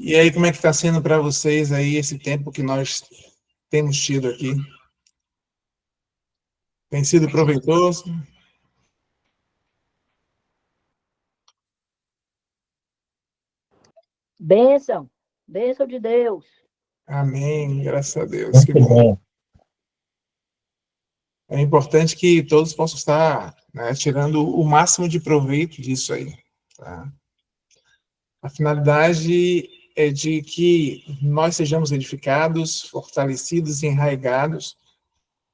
E aí, como é que está sendo para vocês aí esse tempo que nós temos tido aqui? Tem sido proveitoso? Bênção, bênção de Deus. Amém, graças a Deus, que bom. É importante que todos possam estar, né, tirando o máximo de proveito disso aí. Tá? A finalidade é de que nós sejamos edificados, fortalecidos e enraigados.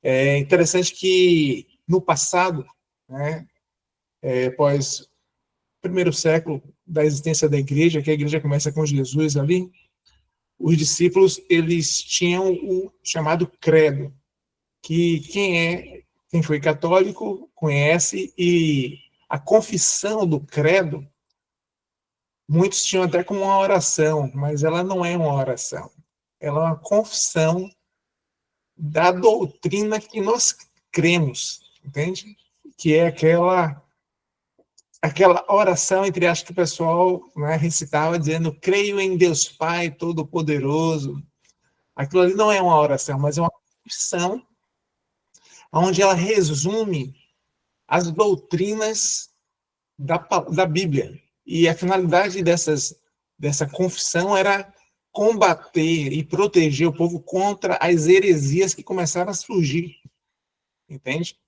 É interessante que no passado, né, após o primeiro século da existência da igreja, que a igreja começa com Jesus ali, os discípulos eles tinham o chamado credo, que quem foi católico conhece, e a confissão do credo muitos tinham até como uma oração, mas ela não é uma oração. Ela é uma confissão da doutrina que nós cremos, entende? Que é aquela oração, entre aspas, que o pessoal, né, recitava dizendo: creio em Deus Pai Todo-Poderoso. Aquilo ali não é uma oração, mas é uma confissão onde ela resume as doutrinas da Bíblia. E a finalidade dessa confissão era combater e proteger o povo contra as heresias que começaram a surgir, entende?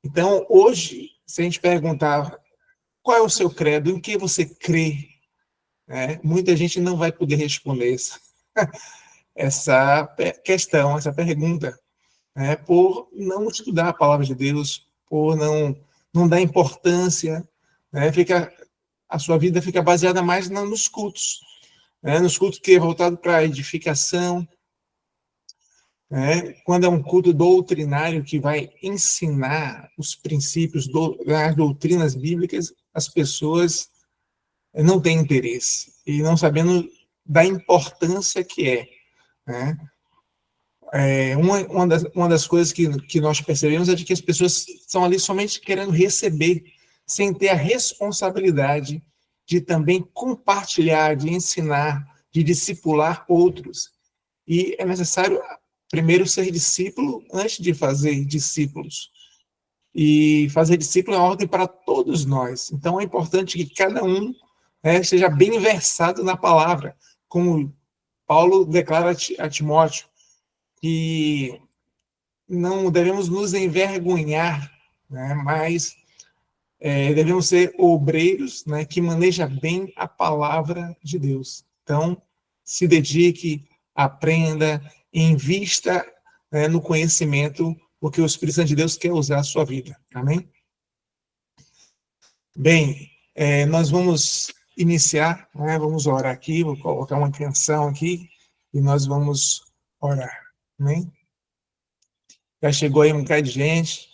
Então, hoje, se a gente perguntar qual é o seu credo, em que você crê, né, muita gente não vai poder responder essa questão, essa pergunta, né, por não estudar a palavra de Deus, por não dar importância, né, a sua vida fica baseada mais nos cultos, né, nos cultos que é voltado para a edificação, né, quando é um culto doutrinário que vai ensinar os princípios das doutrinas bíblicas, as pessoas não têm interesse, e não sabendo da importância que é, né? Uma das coisas que nós percebemos é de que as pessoas estão ali somente querendo receber, sem ter a responsabilidade de também compartilhar, de ensinar, de discipular outros. E é necessário primeiro ser discípulo antes de fazer discípulos. E fazer discípulo é uma ordem para todos nós. Então é importante que cada um, né, esteja bem versado na palavra, como Paulo declara a Timóteo, que não devemos nos envergonhar, né, mas devemos ser obreiros, né, que maneja bem a palavra de Deus. Então, se dedique, aprenda, invista, né, no conhecimento, porque o Espírito Santo de Deus quer usar a sua vida. Amém? Bem, nós vamos iniciar, né, vamos orar aqui, vou colocar uma canção aqui e nós vamos orar. Amém? Já chegou aí um bocado de gente,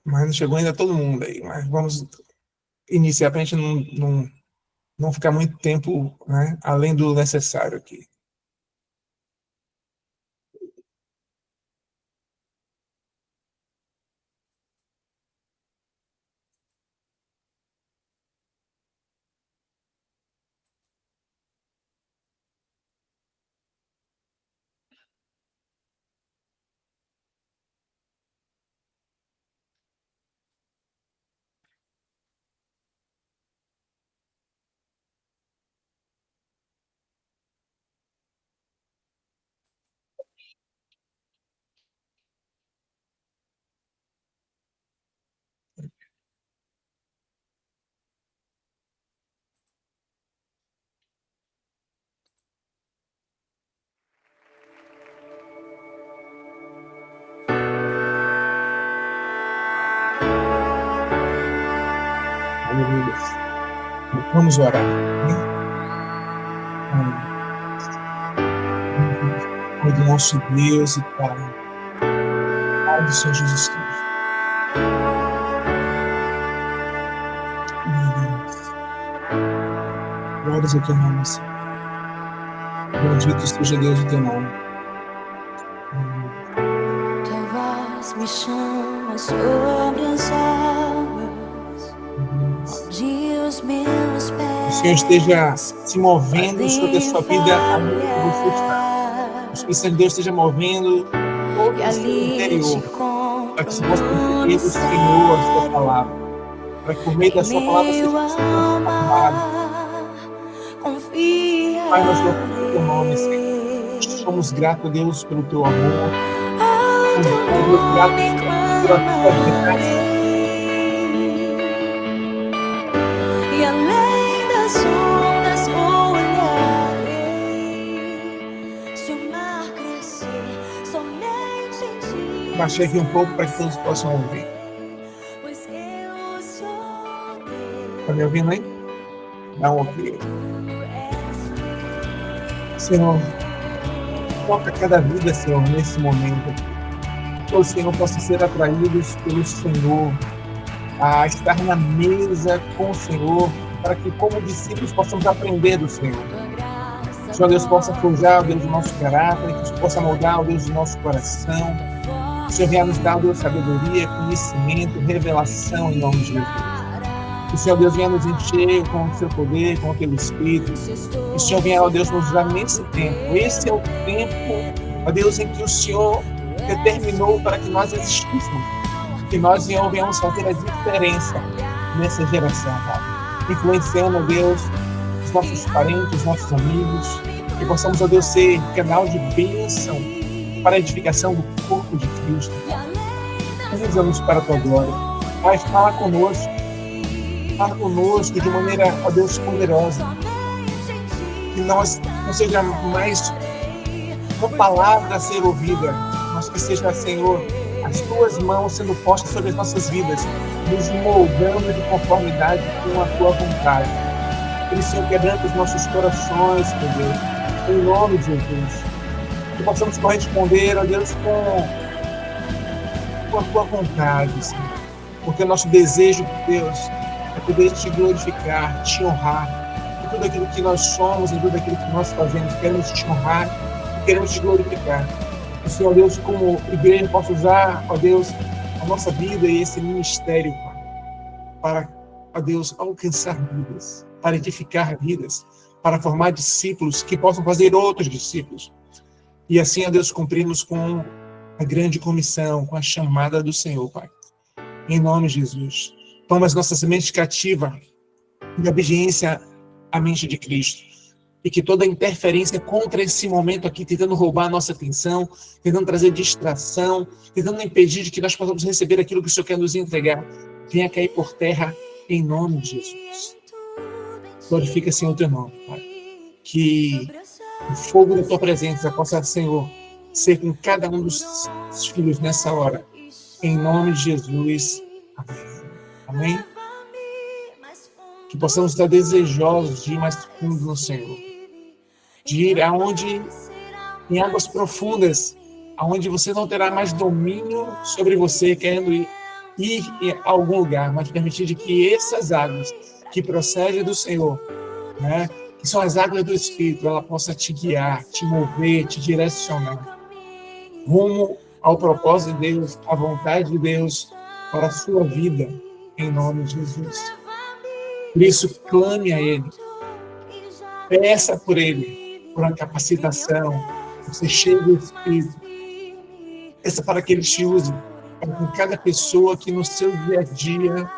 mas não chegou ainda todo mundo aí. Mas vamos iniciar para a gente não ficar muito tempo, né, além do necessário aqui. Aleluia. Vamos orar. Né? Pai do nosso Deus e Pai, Pai do Senhor Jesus Cristo. Meu Deus. Glórias ao teu nome, Senhor. Bendito seja Deus o teu nome. Tua voz me chama sobre as águas, onde os meus Que o Senhor esteja pés se movendo sobre a sua vida podem onde você está. falhar, O Espírito Santo de Deus esteja movendo todo e o seu ali te interior, para que encontro você possa no receber do Senhor a sua palavra, para que por meio da em sua palavra meu seja transformado. alma, confiarei. Pai, nós louvamos o teu nome, Senhor. Somos gratos a Deus pelo teu amor, Ao somos, teu Deus, gratos nome pela tua graça. clamarei, e além das ondas olharei. Se o mar crescer, somente em ti Baixei aqui um pouco para que todos possam ouvir. pois eu sou teu. Está me ouvindo aí? Dá um ouvido. Tu és Senhor, toca cada vida, Senhor, nesse momento. Que o Senhor possa ser atraídos pelo Senhor, a estar na mesa com o Senhor, para que, como discípulos, possamos aprender do Senhor. tua graça. Que o Senhor Deus possa forjar, Deus, o nosso caráter, que o Senhor possa moldar, Deus, o nosso coração. Que o Senhor venha nos dar, Deus, sabedoria, conhecimento, revelação em nome de Jesus. Que o Senhor Deus venha nos encher com o seu poder, com o teu Espírito. Que o Senhor venha, ó Deus, nos usar nesse tempo. Esse é o tempo, ó Deus, em que o Senhor determinou para que nós existíssemos. Que nós venhamos fazer a diferença nessa geração, Pai. Influenciando, ó Deus, os nossos parentes, os nossos amigos. Que possamos, ó Deus, ser canal de bênção para a edificação do corpo de Cristo. Usa-nos para a tua glória. Pai, fala conosco de maneira, ó Deus, poderosa. Que nós não seja mais uma palavra a ser ouvida, mas que seja, Senhor, as tuas mãos sendo postas sobre as nossas vidas, nos moldando de conformidade com a tua vontade. Que o Senhor quebrante os nossos corações, meu Deus, em nome de Jesus. Que possamos corresponder, ó Deus, com a tua vontade, Senhor. Porque o nosso desejo, Deus, é poder te glorificar, te honrar, em tudo aquilo que nós somos, em tudo aquilo que nós fazemos. Queremos te honrar e queremos te glorificar. Que o Senhor, Deus, como igreja, possa usar, ó Deus, a nossa vida e esse ministério, Pai, para, ó Deus, alcançar vidas, para edificar vidas, para formar discípulos que possam fazer outros discípulos. E assim, ó Deus, cumprirmos com a grande comissão, com a chamada do Senhor, Pai. Em nome de Jesus. Toma as nossas mentes cativas em obediência à mente de Cristo. E que toda interferência contra esse momento aqui, tentando roubar a nossa atenção, tentando trazer distração, tentando impedir de que nós possamos receber aquilo que o Senhor quer nos entregar, venha cair por terra em nome de Jesus. Glorifica, Senhor, o teu nome, Pai. Que o fogo da tua presença possa, Senhor, ser com cada um dos filhos nessa hora. Em nome de Jesus. Amém. Amém? Que possamos estar desejosos de ir mais fundo no Senhor. De ir aonde, em águas profundas, aonde você não terá mais domínio sobre você, querendo ir a algum lugar, mas permitir de que essas águas que procedem do Senhor, né, que são as águas do Espírito, ela possa te guiar, te mover, te direcionar rumo ao propósito de Deus, à vontade de Deus para a sua vida, em nome de Jesus. Por isso, clame a Ele, peça por Ele, por uma capacitação, você cheio do Espírito, peça para que Ele te use, para com cada pessoa que no seu dia a dia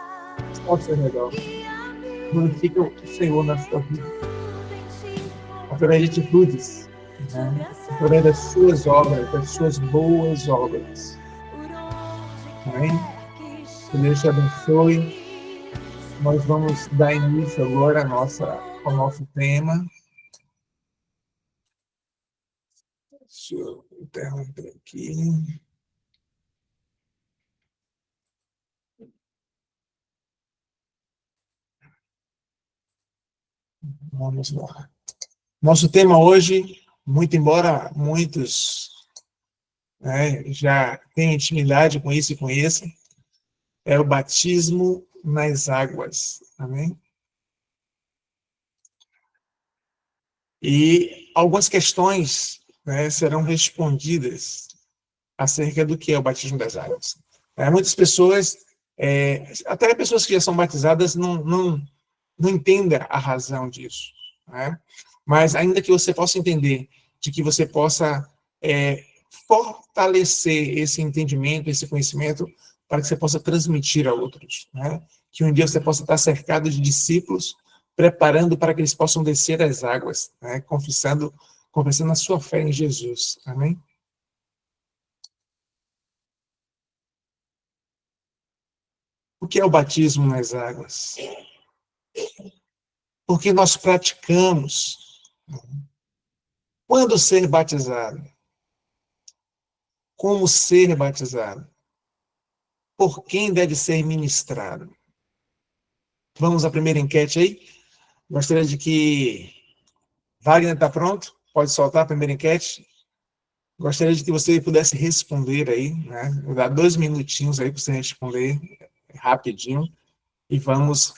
está ao seu redor. Glorifica o Senhor na sua vida, através de atitudes, né? Através das suas obras, das suas boas obras. Amém? Que Deus te abençoe. Nós vamos dar início agora ao nosso tema. Deixa eu interromper aqui. Vamos lá. Nosso tema hoje, muito embora muitos já tenham intimidade com isso e conheçam, é o batismo nas águas. Amém? E algumas questões serão respondidas acerca do que é o batismo das águas. Muitas pessoas, até pessoas que já são batizadas, não entendem a razão disso. Mas ainda que você possa entender, de que você possa fortalecer esse entendimento, esse conhecimento, para que você possa transmitir a outros. Que um dia você possa estar cercado de discípulos, preparando para que eles possam descer as águas, confessando a sua fé em Jesus. Amém? O que é o batismo nas águas? Porque nós praticamos. Quando ser batizado? Como ser batizado? Por quem deve ser ministrado? Vamos à primeira enquete aí? Gostaria de que... Wagner está pronto? Pode soltar a primeira enquete? Gostaria de que você pudesse responder aí, Vou dar 2 minutinhos aí para você responder rapidinho e vamos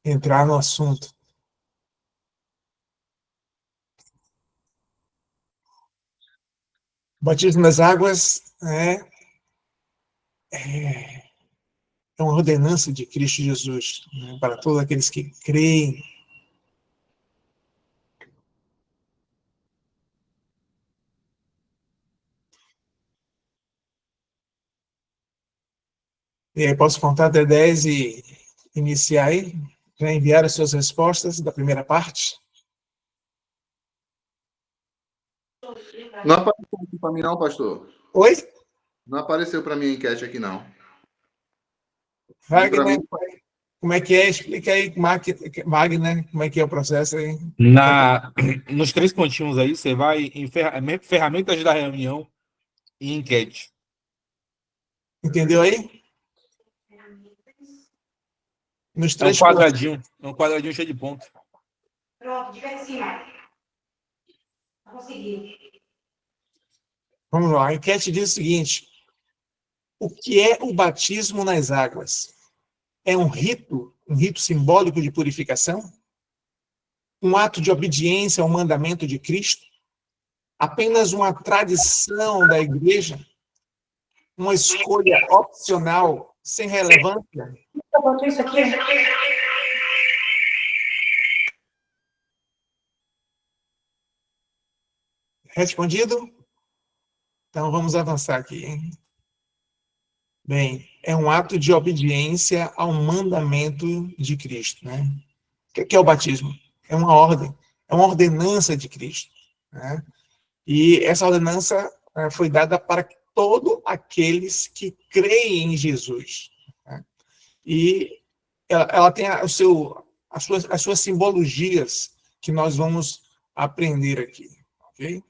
entrar no assunto. O batismo nas águas é uma ordenança de Cristo Jesus, para todos aqueles que creem. E aí, posso contar até 10 e iniciar aí? Já enviaram as suas respostas da primeira parte? Não apareceu aqui para mim não, pastor. Oi? Não apareceu para mim a enquete aqui não. Wagner, como é que é? Explica aí, Wagner, como é que é o processo aí? Nos 3 pontinhos aí, você vai em ferramentas da reunião e enquete. Entendeu aí? Nos É um 3 quadradinho, cheio de pontos. Pronto, diga em cima. Consegui. Vamos lá, a enquete diz o seguinte: o que é o batismo nas águas? É um rito simbólico de purificação? Um ato de obediência ao mandamento de Cristo? Apenas uma tradição da igreja? Uma escolha opcional, sem relevância? Eu boto isso aqui. Respondido? Então, vamos avançar aqui, hein? Bem, é um ato de obediência ao mandamento de Cristo, O que é o batismo? É uma ordem, é uma ordenança de Cristo, E essa ordenança foi dada para todos aqueles que creem em Jesus, E ela tem as suas simbologias que nós vamos aprender aqui, ok?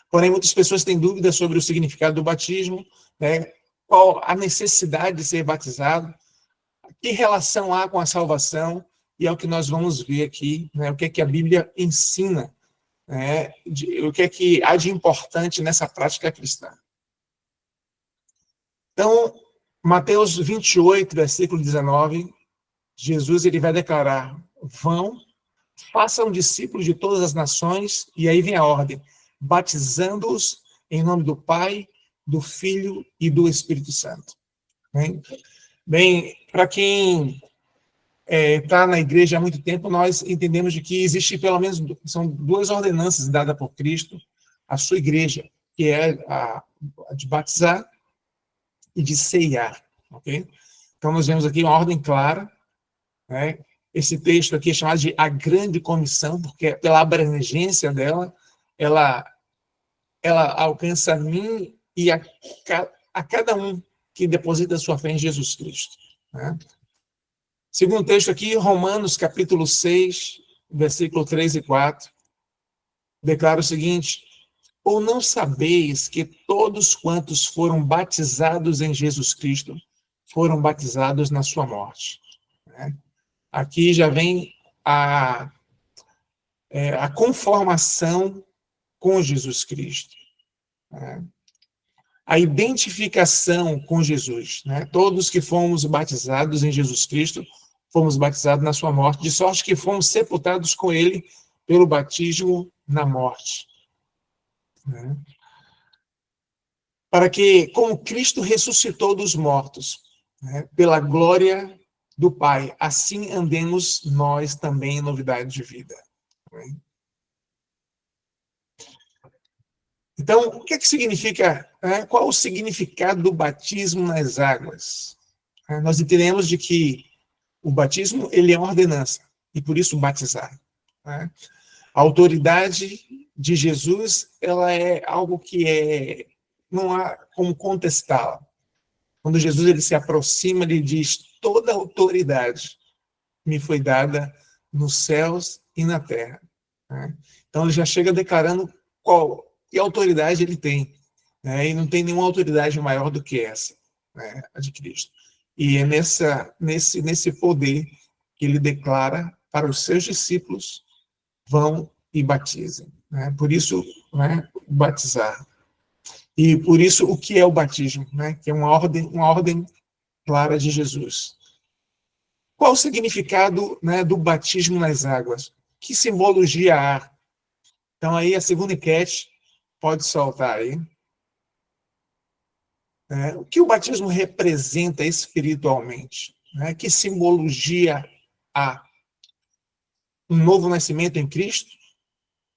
Porém, muitas pessoas têm dúvidas sobre o significado do batismo, qual a necessidade de ser batizado, que relação há com a salvação, e é o que nós vamos ver aqui, o que é que a Bíblia ensina, o que é que há de importante nessa prática cristã. Então, Mateus 28, versículo 19, Jesus ele vai declarar: vão, façam discípulos de todas as nações, e aí vem a ordem, batizando-os em nome do Pai, do Filho e do Espírito Santo. Bem, para quem está na igreja há muito tempo, nós entendemos de que existe pelo menos, são 2 ordenanças dadas por Cristo à sua igreja, que é a de batizar e de ceiar, ok? Então, nós vemos aqui uma ordem clara, Esse texto aqui é chamado de a grande comissão, porque pela abrangência dela, ela alcança a mim e a cada um que deposita sua fé em Jesus Cristo. Segundo texto aqui, Romanos capítulo 6, versículo 3 e 4, declara o seguinte: ou não sabeis que todos quantos foram batizados em Jesus Cristo foram batizados na sua morte? Aqui já vem a conformação com Jesus Cristo, né? A identificação com Jesus, né? Todos que fomos batizados em Jesus Cristo, fomos batizados na sua morte, de sorte que fomos sepultados com ele pelo batismo na morte, né? Para que, como Cristo ressuscitou dos mortos, né, pela glória do Pai, assim andemos nós também em novidade de vida, né? Então, o que significa, né, qual o significado do batismo nas águas? Nós entendemos de que o batismo ele é uma ordenança, e por isso batizar, né? A autoridade de Jesus, ela é algo que não há como contestá-la. Quando Jesus ele se aproxima, ele diz: toda autoridade me foi dada nos céus e na terra, né? Então ele já chega declarando que autoridade ele tem, né? E não tem nenhuma autoridade maior do que essa, né, a de Cristo. E é nesse poder que ele declara para os seus discípulos: vão e batizem, né? Por isso, né, batizar. E por isso, o que é o batismo, né? Que é uma ordem clara de Jesus. Qual o significado, né, do batismo nas águas? Que simbologia há? Então, aí, a segunda enquete, pode soltar aí. O que o batismo representa espiritualmente? Né? Que simbologia há? Um novo nascimento em Cristo?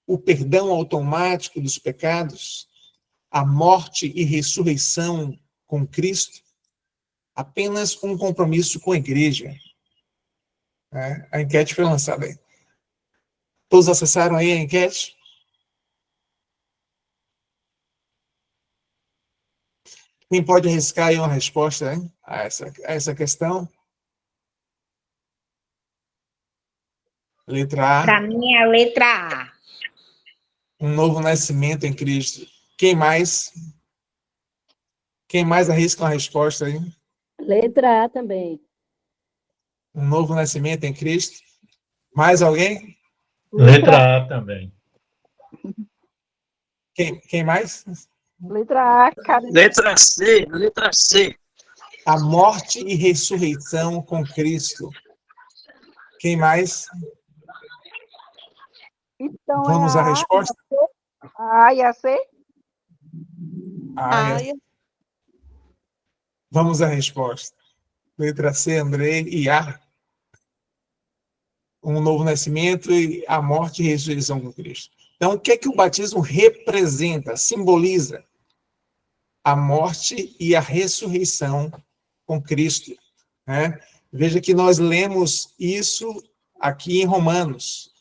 O perdão automático dos pecados? A morte e ressurreição com Cristo? Apenas um compromisso com a igreja? A enquete foi lançada aí. Todos acessaram aí a enquete? Quem pode arriscar aí uma resposta, hein, a essa questão? Letra A. Para mim é a letra A. Um novo nascimento em Cristo. Quem mais? Quem mais arrisca uma resposta aí? Letra A também. Um novo nascimento em Cristo. Mais alguém? Letra A também. Quem mais? Letra A, cara. Letra C, letra C. A morte e ressurreição com Cristo. Quem mais? Então, Vamos à resposta? A A e a C? Vamos à resposta. Letra C, Andrei, e A. Um novo nascimento e a morte e ressurreição com Cristo. Então, o que é que o batismo representa, simboliza? A morte e a ressurreição com Cristo, né? Veja que nós lemos isso aqui em Romanos.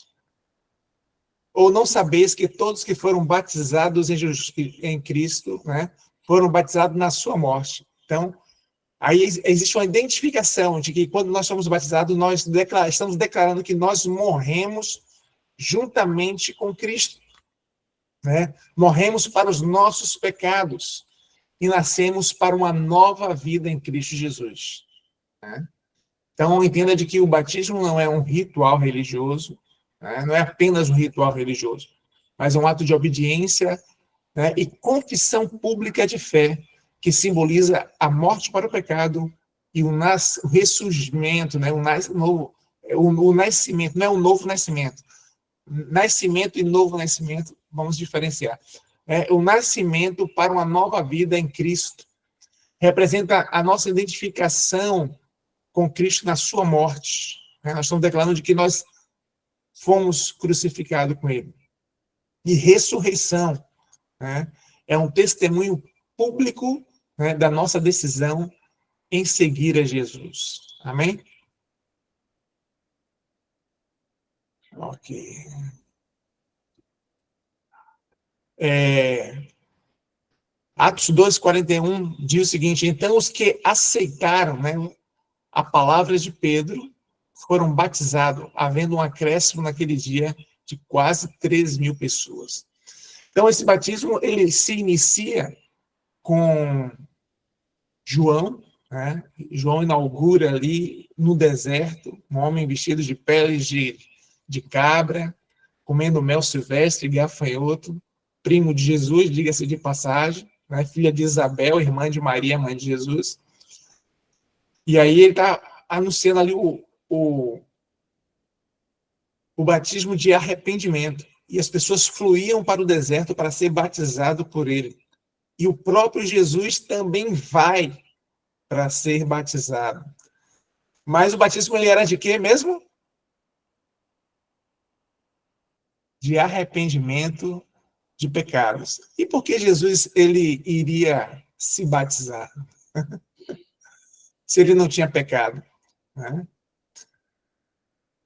Ou não sabeis que todos que foram batizados em Cristo, né, foram batizados na sua morte. Então, aí existe uma identificação de que quando nós somos batizados, nós estamos declarando que nós morremos juntamente com Cristo, né? Morremos para os nossos pecados e nascemos para uma nova vida em Cristo Jesus, né? Então, entenda de que o batismo não é um ritual religioso, né? Não é apenas um ritual religioso, mas é um ato de obediência, né, e confissão pública de fé, que simboliza a morte para o pecado e o ressurgimento, né, o nascimento, não é um novo nascimento. Nascimento e novo nascimento, vamos diferenciar. O nascimento para uma nova vida em Cristo. Representa a nossa identificação com Cristo na sua morte, né? Nós estamos declarando de que nós fomos crucificados com ele. E ressurreição, né, é um testemunho público, né, da nossa decisão em seguir a Jesus. Amém? Ok. Atos 2:41 diz o seguinte: então os que aceitaram, né, a palavra de Pedro foram batizados, havendo um acréscimo naquele dia de quase 3.000 pessoas. Então, esse batismo, ele se inicia com João, né? João inaugura ali no deserto, um homem vestido de peles de cabra, comendo mel silvestre, gafanhoto, primo de Jesus, diga-se de passagem, né? Filha de Isabel, irmã de Maria, mãe de Jesus. E aí ele está anunciando ali o batismo de arrependimento. E as pessoas fluíam para o deserto para ser batizado por ele. E o próprio Jesus também vai para ser batizado. Mas o batismo ele era de quê mesmo? De arrependimento de pecados. E por que Jesus ele iria se batizar? Se ele não tinha pecado, né?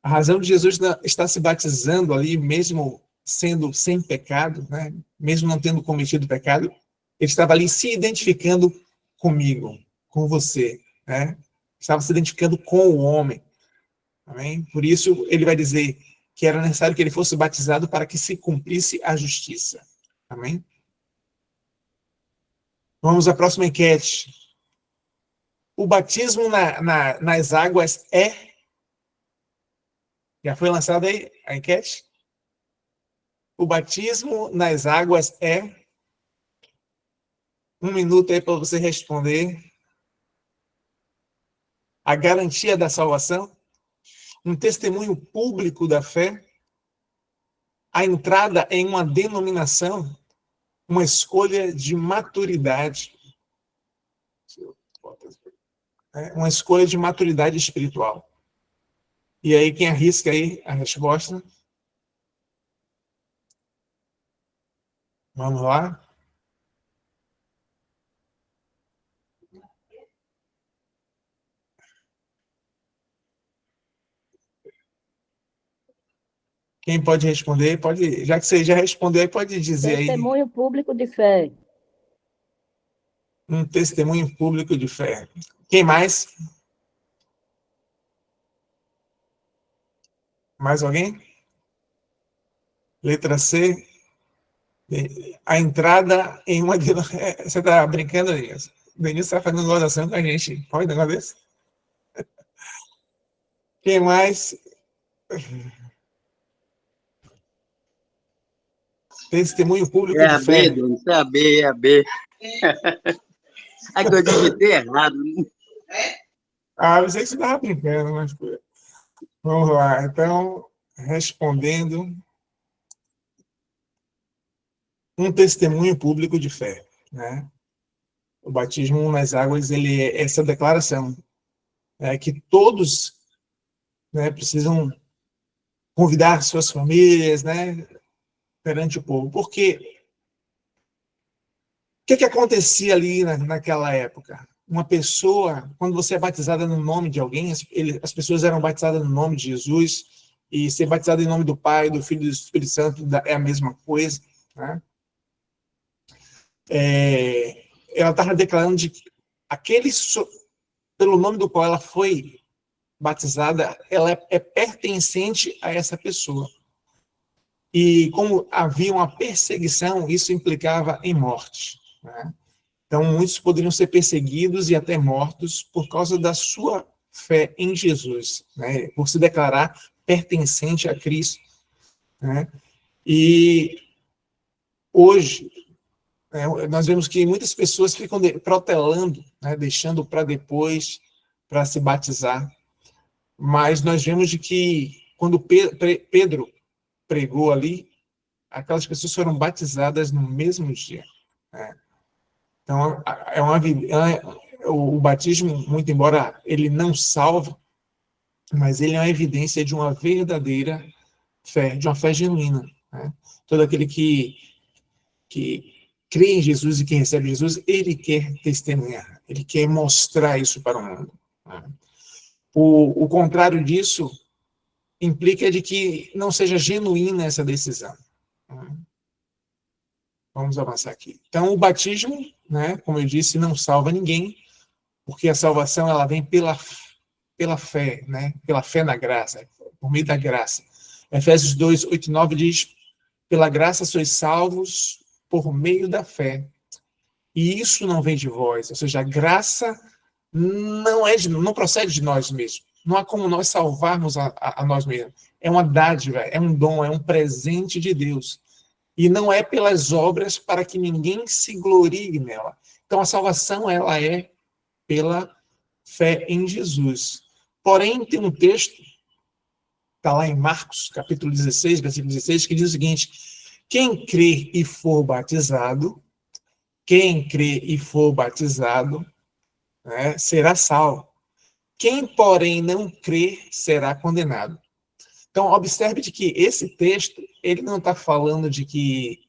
A razão de Jesus estar se batizando ali, mesmo sendo sem pecado, né? Mesmo não tendo cometido pecado, ele estava ali se identificando comigo, com você, né? Estava se identificando com o homem. Amém? Por isso, ele vai dizer que era necessário que ele fosse batizado para que se cumprisse a justiça. Amém? Vamos à próxima enquete. O batismo nas águas é... Já foi lançada aí a enquete? O batismo nas águas é... 1 minuto aí para você responder. A garantia da salvação? Um testemunho público da fé? A entrada em uma denominação? Uma escolha de maturidade? Uma escolha de maturidade espiritual. E aí, quem arrisca aí a resposta? Vamos lá. Quem pode responder? Pode, já que você já respondeu, pode dizer aí. Testemunho público de fé. Um testemunho público de fé. Quem mais? Mais alguém? Letra C. A entrada em uma... Você está brincando, Denilson? O Denilson está fazendo oração com a gente. Pode um negócio desse? Quem mais? Testemunho público É a de fé. B, Deus, é a B, é a B. É que eu digitei errado. Ah, eu sei que você estava brincando, mas... Vamos lá. Então, respondendo... Um testemunho público de fé, né? O batismo nas águas, ele é essa declaração, que todos, né, precisam convidar suas famílias, né, perante o povo. Porque o que acontecia ali naquela época? Uma pessoa, quando você é batizada no nome de alguém, as pessoas eram batizadas no nome de Jesus, e ser batizado em nome do Pai, do Filho e do Espírito Santo é a mesma coisa, né? Ela estava declarando de que pelo nome do qual ela foi batizada, ela é pertencente a essa pessoa. E como havia uma perseguição, isso implicava em morte, né? Então, muitos poderiam ser perseguidos e até mortos por causa da sua fé em Jesus, né? Por se declarar pertencente a Cristo, né? E hoje, nós vemos que muitas pessoas ficam protelando, né, deixando para depois, para se batizar. Mas nós vemos de que, quando Pedro pregou ali, aquelas pessoas foram batizadas no mesmo dia, né? Então, o batismo, muito embora ele não salve, mas ele é uma evidência de uma verdadeira fé, de uma fé genuína, né? Todo aquele que crê em Jesus e que recebe Jesus, ele quer testemunhar, ele quer mostrar isso para o mundo, né? O contrário disso implica de que não seja genuína essa decisão, né? Vamos avançar aqui. Então, o batismo, né, como eu disse, não salva ninguém, porque a salvação ela vem pela fé, né, pela fé na graça, por meio da graça. Efésios 2, 8 e 9 diz: pela graça sois salvos por meio da fé. E isso não vem de vós, ou seja, a graça não procede de nós mesmos, Não há como nós salvarmos a nós mesmos. É uma dádiva, é um dom, é um presente de Deus. E não é pelas obras para que ninguém se glorie nela. Então, a salvação, ela é pela fé em Jesus. Porém, tem um texto, está lá em Marcos, capítulo 16, versículo 16, que diz o seguinte: quem crê e for batizado, né, será salvo. Quem, porém, não crê, será condenado. Então, observe de que esse texto, ele não está falando de que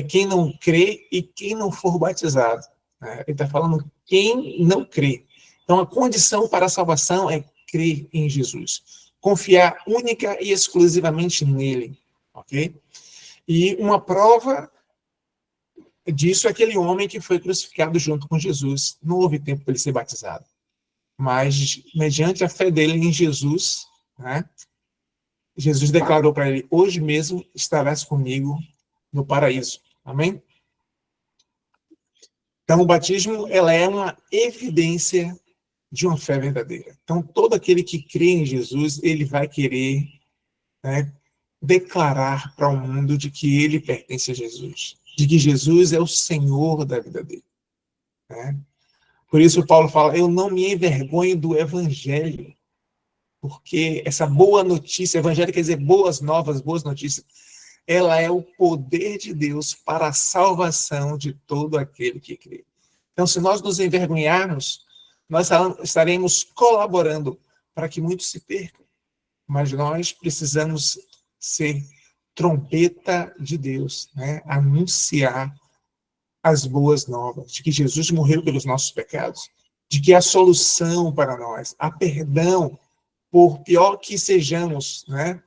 quem não crê e quem não for batizado. Né? Ele está falando quem não crê. Então, a condição para a salvação é crer em Jesus. Confiar única e exclusivamente nele. Ok? E uma prova disso é aquele homem que foi crucificado junto com Jesus. Não houve tempo para ele ser batizado. Mas, mediante a fé dele em Jesus, né, Jesus declarou para ele: hoje mesmo estarás comigo no paraíso. Amém? Então, o batismo, ela é uma evidência de uma fé verdadeira. Então, todo aquele que crê em Jesus, ele vai querer, né, declarar para o mundo de que ele pertence a Jesus, de que Jesus é o Senhor da vida dele. Né? Por isso, Paulo fala: eu não me envergonho do evangelho, porque essa boa notícia, evangelho quer dizer boas novas, boas notícias, ela é o poder de Deus para a salvação de todo aquele que crê. Então, se nós nos envergonharmos, nós estaremos colaborando para que muitos se percam. Mas nós precisamos ser trombeta de Deus, né? Anunciar as boas novas, de que Jesus morreu pelos nossos pecados, de que há solução para nós, há perdão, por pior que sejamos, né?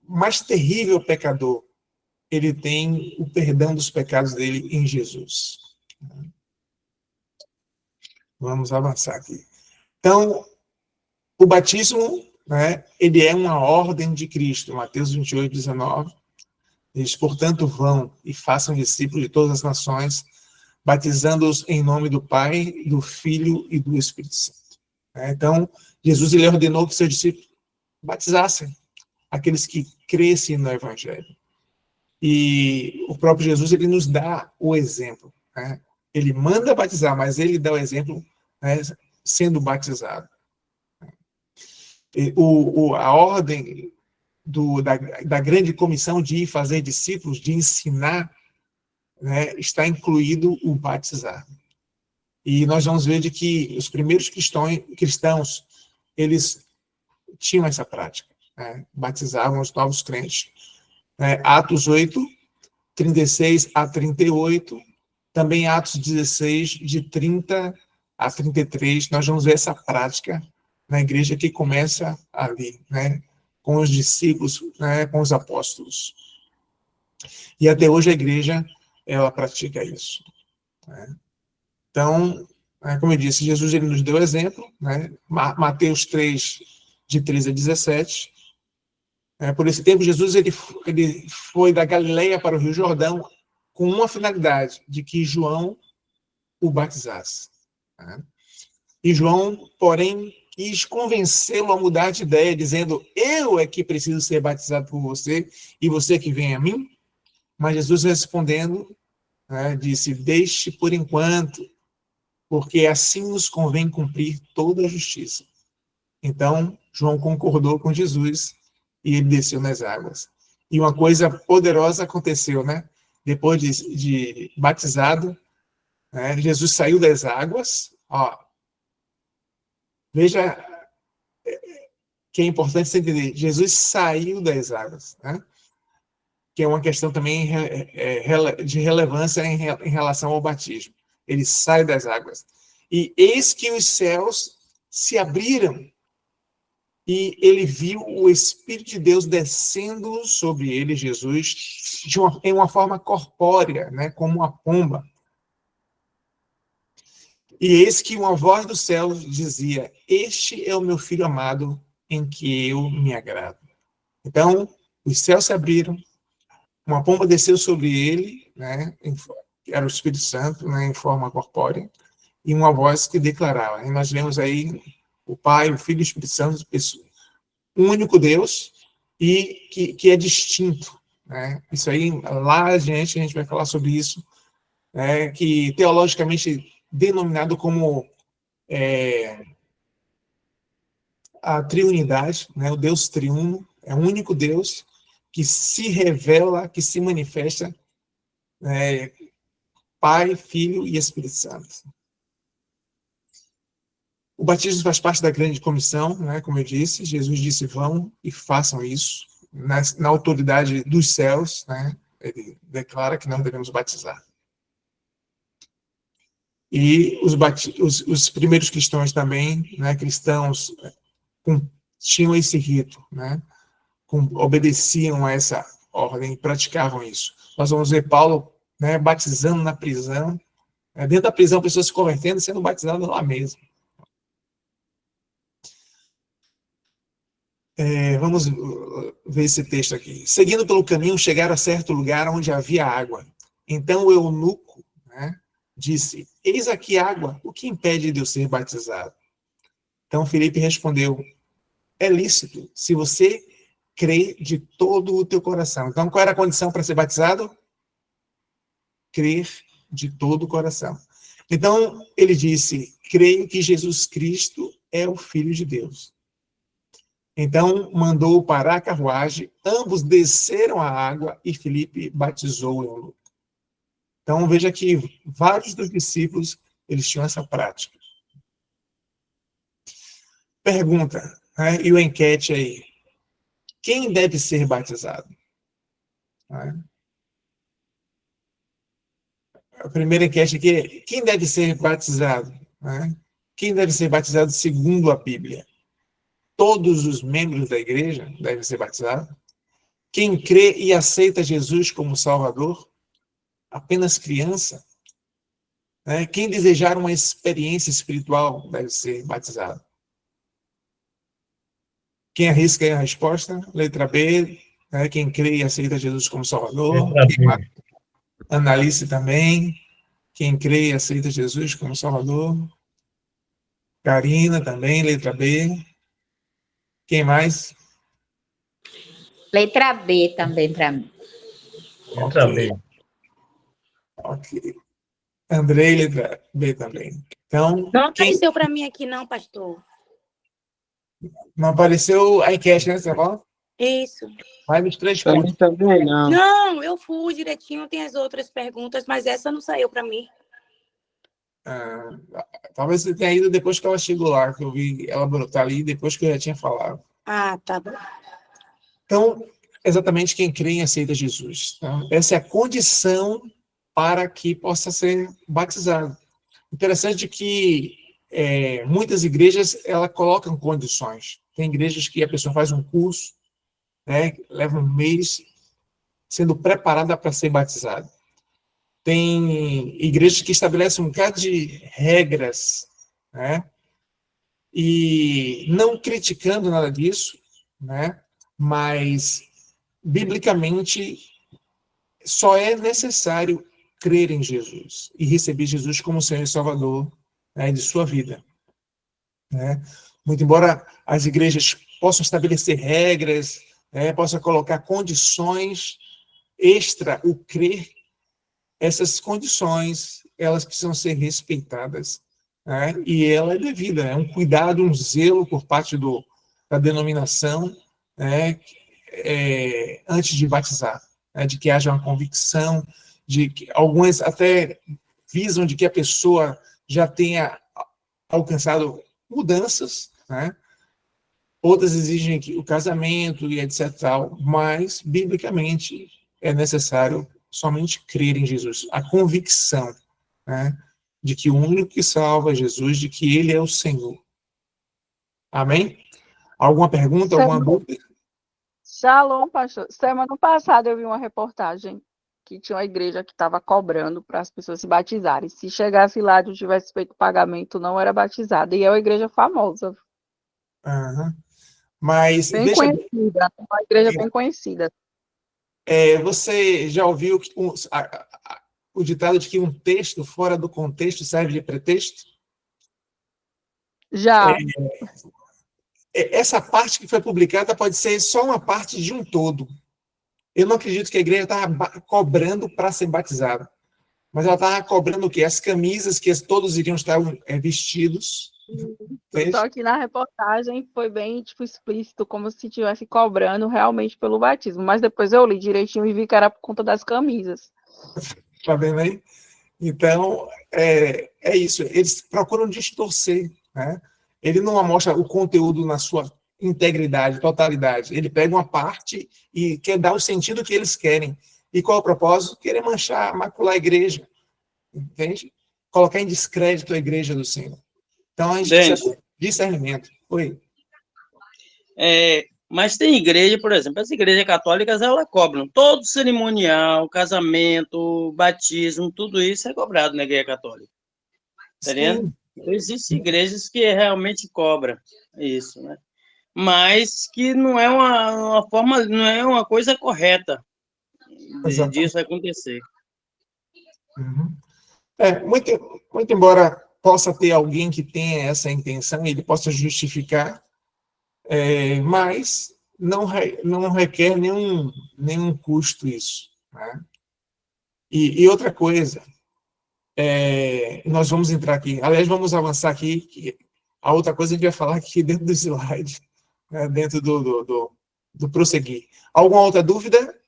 Mais terrível pecador, ele tem o perdão dos pecados dele em Jesus. Vamos avançar aqui. Então, o batismo, né, ele é uma ordem de Cristo. Mateus 28, 19. Diz: portanto, vão e façam discípulos de todas as nações, batizando-os em nome do Pai, do Filho e do Espírito Santo. Então, Jesus, ele ordenou que seus discípulos batizassem aqueles que crescem no Evangelho. E o próprio Jesus, ele nos dá o exemplo. Né? Ele manda batizar, mas ele dá o exemplo, né, sendo batizado. A ordem da grande comissão de ir fazer discípulos, de ensinar, né, está incluído o batizar. E nós vamos ver de que os primeiros cristãos, eles tinham essa prática, né, batizavam os novos crentes. Atos 8, 36 a 38, também Atos 16, de 30 a 33, nós vamos ver essa prática na igreja que começa ali, né, com os discípulos, né, com os apóstolos. E até hoje a igreja, ela pratica isso. Né? Então, como eu disse, Jesus, ele nos deu exemplo, né? Mateus 3, de 13 a 17. Por esse tempo, Jesus ele foi da Galileia para o Rio Jordão com uma finalidade, de que João o batizasse. Né? E João, porém, quis convencê-lo a mudar de ideia, dizendo: eu é que preciso ser batizado por você, e você que vem a mim? Mas Jesus, respondendo, né, disse: deixe por enquanto, porque assim nos convém cumprir toda a justiça. Então, João concordou com Jesus e ele desceu nas águas. E uma coisa poderosa aconteceu, né? Depois de batizado, né, Jesus saiu das águas. Ó, veja que é importante você entender. Jesus saiu das águas, né? Que é uma questão também de relevância em relação ao batismo. Ele sai das águas. E eis que os céus se abriram e ele viu o Espírito de Deus descendo sobre ele, Jesus, em uma forma corpórea, né, como uma pomba. E eis que uma voz do céu dizia: este é o meu filho amado, em que eu me agrado. Então, os céus se abriram, uma pomba desceu sobre ele, né, era o Espírito Santo, né, em forma corpórea, e uma voz que declarava. E nós vemos aí O Pai, o Filho e o Espírito Santo, um único Deus, e que é distinto. Né? Isso aí, lá adiante, a gente vai falar sobre isso, né? Que teologicamente denominado como a triunidade, né? O Deus triuno, é um único Deus que se revela, que se manifesta, né? Pai, Filho e Espírito Santo. O batismo faz parte da grande comissão, né? Como eu disse, Jesus disse, vão e façam isso, na autoridade dos céus, né? Ele declara que nós devemos batizar. E os primeiros cristãos também, né? Cristãos, tinham esse rito, né? Obedeciam a essa ordem, praticavam isso. Nós vamos ver Paulo, né, batizando na prisão, dentro da prisão, pessoas se convertendo e sendo batizadas lá mesmo. Vamos ver esse texto aqui. Seguindo pelo caminho, chegaram a certo lugar onde havia água. Então o eunuco, né, disse, eis aqui água, o que impede de eu ser batizado? Então Filipe respondeu, é lícito, se você crê de todo o teu coração. Então, qual era a condição para ser batizado? Crer de todo o coração. Então, ele disse, creio que Jesus Cristo é o Filho de Deus. Então, mandou parar a carruagem, ambos desceram a água e Filipe batizou o eunuco. Então, veja que vários dos discípulos, eles tinham essa prática. Pergunta, né, e o enquete aí. Quem deve ser batizado? A primeira enquete aqui é, quem deve ser batizado? Quem deve ser batizado segundo a Bíblia? Todos os membros da igreja devem ser batizados? Quem crê e aceita Jesus como Salvador? Apenas criança? Quem desejar uma experiência espiritual deve ser batizado? Quem arrisca aí a resposta? Letra B, quem crê e aceita Jesus como Salvador. Analice também. Quem crê e aceita Jesus como Salvador. Karina também, letra B. Quem mais? Letra B também para mim. Letra B. Ok. Andrei, letra B também. Então, Não apareceu para mim aqui, não, pastor. Não apareceu a enquete, né, você fala? Isso. Vai nos 3 Pra pontos. mim também não. Não, eu fui direitinho, tem as outras perguntas, mas essa não saiu para mim. Talvez você tenha ido depois que ela chegou lá, que eu vi ela brotar ali, depois que eu já tinha falado. Ah, tá bom. Então, exatamente quem crê e aceita Jesus. Tá? Essa é a condição para que possa ser batizado. Interessante que muitas igrejas ela colocam condições. Tem igrejas que a pessoa faz um curso, né, leva um mês sendo preparada para ser batizada. Tem igrejas que estabelecem um bocado de regras, né, e não criticando nada disso, né, mas biblicamente só é necessário crer em Jesus e receber Jesus como Senhor e Salvador, né, de sua vida. Né? Muito embora as igrejas possam estabelecer regras, possam colocar condições extra, o crer, essas condições, elas precisam ser respeitadas. Né? E ela é devida, é um cuidado, um zelo por parte da denominação, né? Antes de batizar, né? De que haja uma convicção, de que algumas até visam de que a pessoa já tenha alcançado mudanças, né? Outras exigem o casamento e etc. Mas, biblicamente, é necessário somente crer em Jesus. A convicção, né, de que o único que salva é Jesus, de que Ele é o Senhor. Amém? Alguma pergunta, alguma dúvida? Shalom, pastor. Semana passada eu vi uma reportagem que tinha uma igreja que estava cobrando para as pessoas se batizarem. Se chegasse lá e não tivesse feito pagamento, não era batizada. E é uma igreja famosa. Uhum. Mas, Bem conhecida. Uma igreja bem conhecida. Você já ouviu o ditado de que um texto fora do contexto serve de pretexto? Já. Essa parte que foi publicada pode ser só uma parte de um todo. Eu não acredito que a igreja estava cobrando para ser batizada, mas ela estava cobrando o quê? As camisas que todos iriam estar vestidos. Só que na reportagem foi bem explícito, como se estivesse cobrando realmente pelo batismo. Mas depois eu li direitinho e vi que era por conta das camisas. Tá vendo aí? Então, é isso. Eles procuram distorcer, né? Ele não mostra o conteúdo na sua integridade, totalidade. Ele pega uma parte e quer dar o sentido que eles querem. E qual é o propósito? Querer manchar, macular a igreja. Entende? Colocar em descrédito a igreja do Senhor. Então, a gente precisa de discernimento. Oi. Mas tem igreja, por exemplo, as igrejas católicas, elas cobram todo cerimonial, casamento, batismo, tudo isso é cobrado na igreja católica. Tá vendo? Existem igrejas que realmente cobram isso, né? Mas que não é uma forma, não é uma coisa correta disso acontecer. Uhum. Muito embora possa ter alguém que tenha essa intenção, ele possa justificar, mas não requer nenhum custo isso, né? E outra coisa, nós vamos entrar aqui, aliás, vamos avançar aqui, que a outra coisa a gente vai falar aqui dentro do slide, né, dentro do prosseguir. Alguma outra dúvida?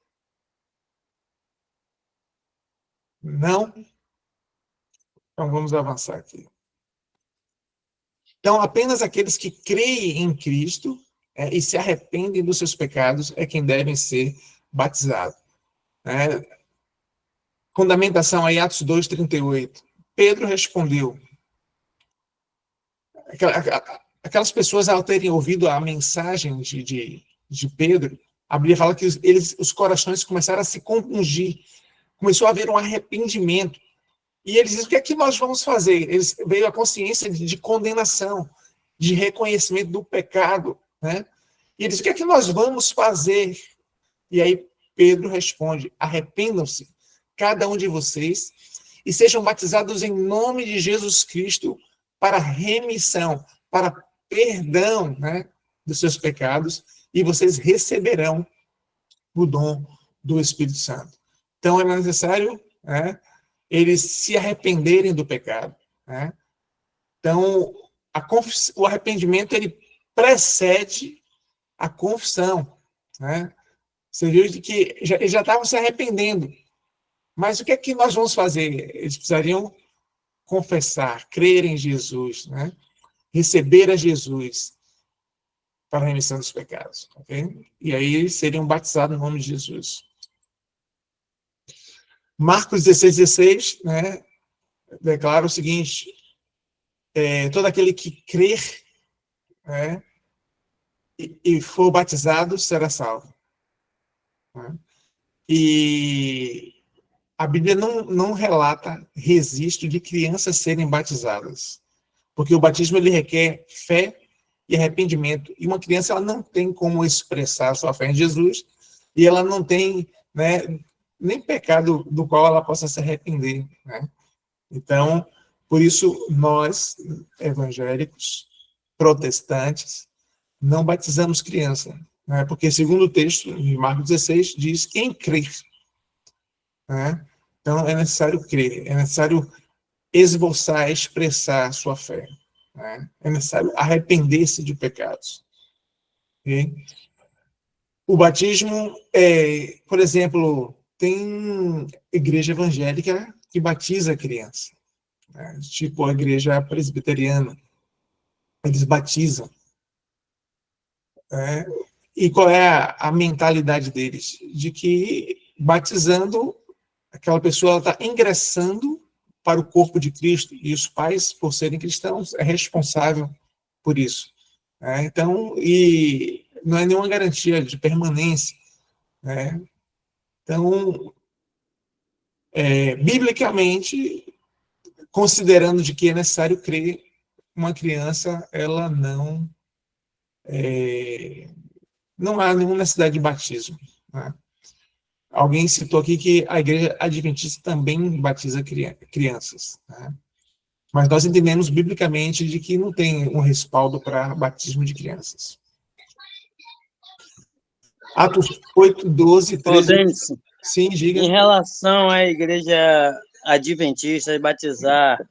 Não? Então, vamos avançar aqui. Então, apenas aqueles que creem em Cristo e se arrependem dos seus pecados é quem devem ser batizados. Fundamentação aí, Atos 2:38. Pedro respondeu. Aquelas pessoas, ao terem ouvido a mensagem de Pedro, a Bíblia fala que os corações começaram a se compungir. Começou a haver um arrependimento. E eles dizem, o que é que nós vamos fazer? Veio a consciência de condenação, de reconhecimento do pecado, né? E eles dizem, o que é que nós vamos fazer? E aí Pedro responde, arrependam-se, cada um de vocês, e sejam batizados em nome de Jesus Cristo para remissão, para perdão, né, dos seus pecados, e vocês receberão o dom do Espírito Santo. Então é necessário, né, eles se arrependerem do pecado, né? Então, o arrependimento, ele precede a confissão, né? Você viu de que eles já estavam se arrependendo. Mas o que é que nós vamos fazer? Eles precisariam confessar, crer em Jesus, né? Receber a Jesus para a remissão dos pecados. Okay? E aí eles seriam batizados no nome de Jesus. Marcos 16:16, né, declara o seguinte, todo aquele que crer, né, e for batizado será salvo. Né? E a Bíblia não relata registro de crianças serem batizadas, porque o batismo ele requer fé e arrependimento, e uma criança ela não tem como expressar a sua fé em Jesus, e ela não tem, né, nem pecado do qual ela possa se arrepender, né? Então, por isso, nós, evangélicos, protestantes, não batizamos criança, né? Porque, segundo o texto, em Marcos 16, diz quem crer, né? Então, é necessário crer, é necessário esboçar, expressar a sua fé, né? É necessário arrepender-se de pecados. Okay? O batismo, por exemplo, tem igreja evangélica que batiza a criança, né? Tipo a igreja presbiteriana, eles batizam. Né? E qual é a mentalidade deles? De que batizando, aquela pessoa está ingressando para o corpo de Cristo, e os pais, por serem cristãos, é responsável por isso. Né? Então, e não é nenhuma garantia de permanência. Né? Então, biblicamente, considerando de que é necessário crer, uma criança, ela não há nenhuma necessidade de batismo. Né? Alguém citou aqui que a igreja adventista também batiza crianças. Né? Mas nós entendemos biblicamente de que não tem um respaldo para batismo de crianças. Atos 8, 12, Ô, 13. Denis, Sim, diga. em relação à igreja adventista e batizar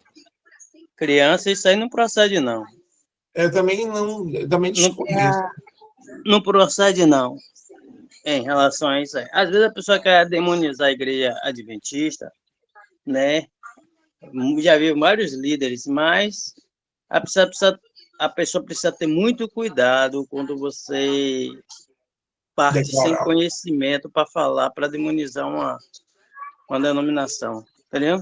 criança, isso aí não procede, não. Eu também desconheço. Não procede, não, em relação a isso aí. Às vezes a pessoa quer demonizar a igreja adventista, né? Já vi vários líderes, mas a pessoa precisa ter muito cuidado quando você parte sem Declarar. conhecimento para falar, para demonizar uma denominação, entendeu?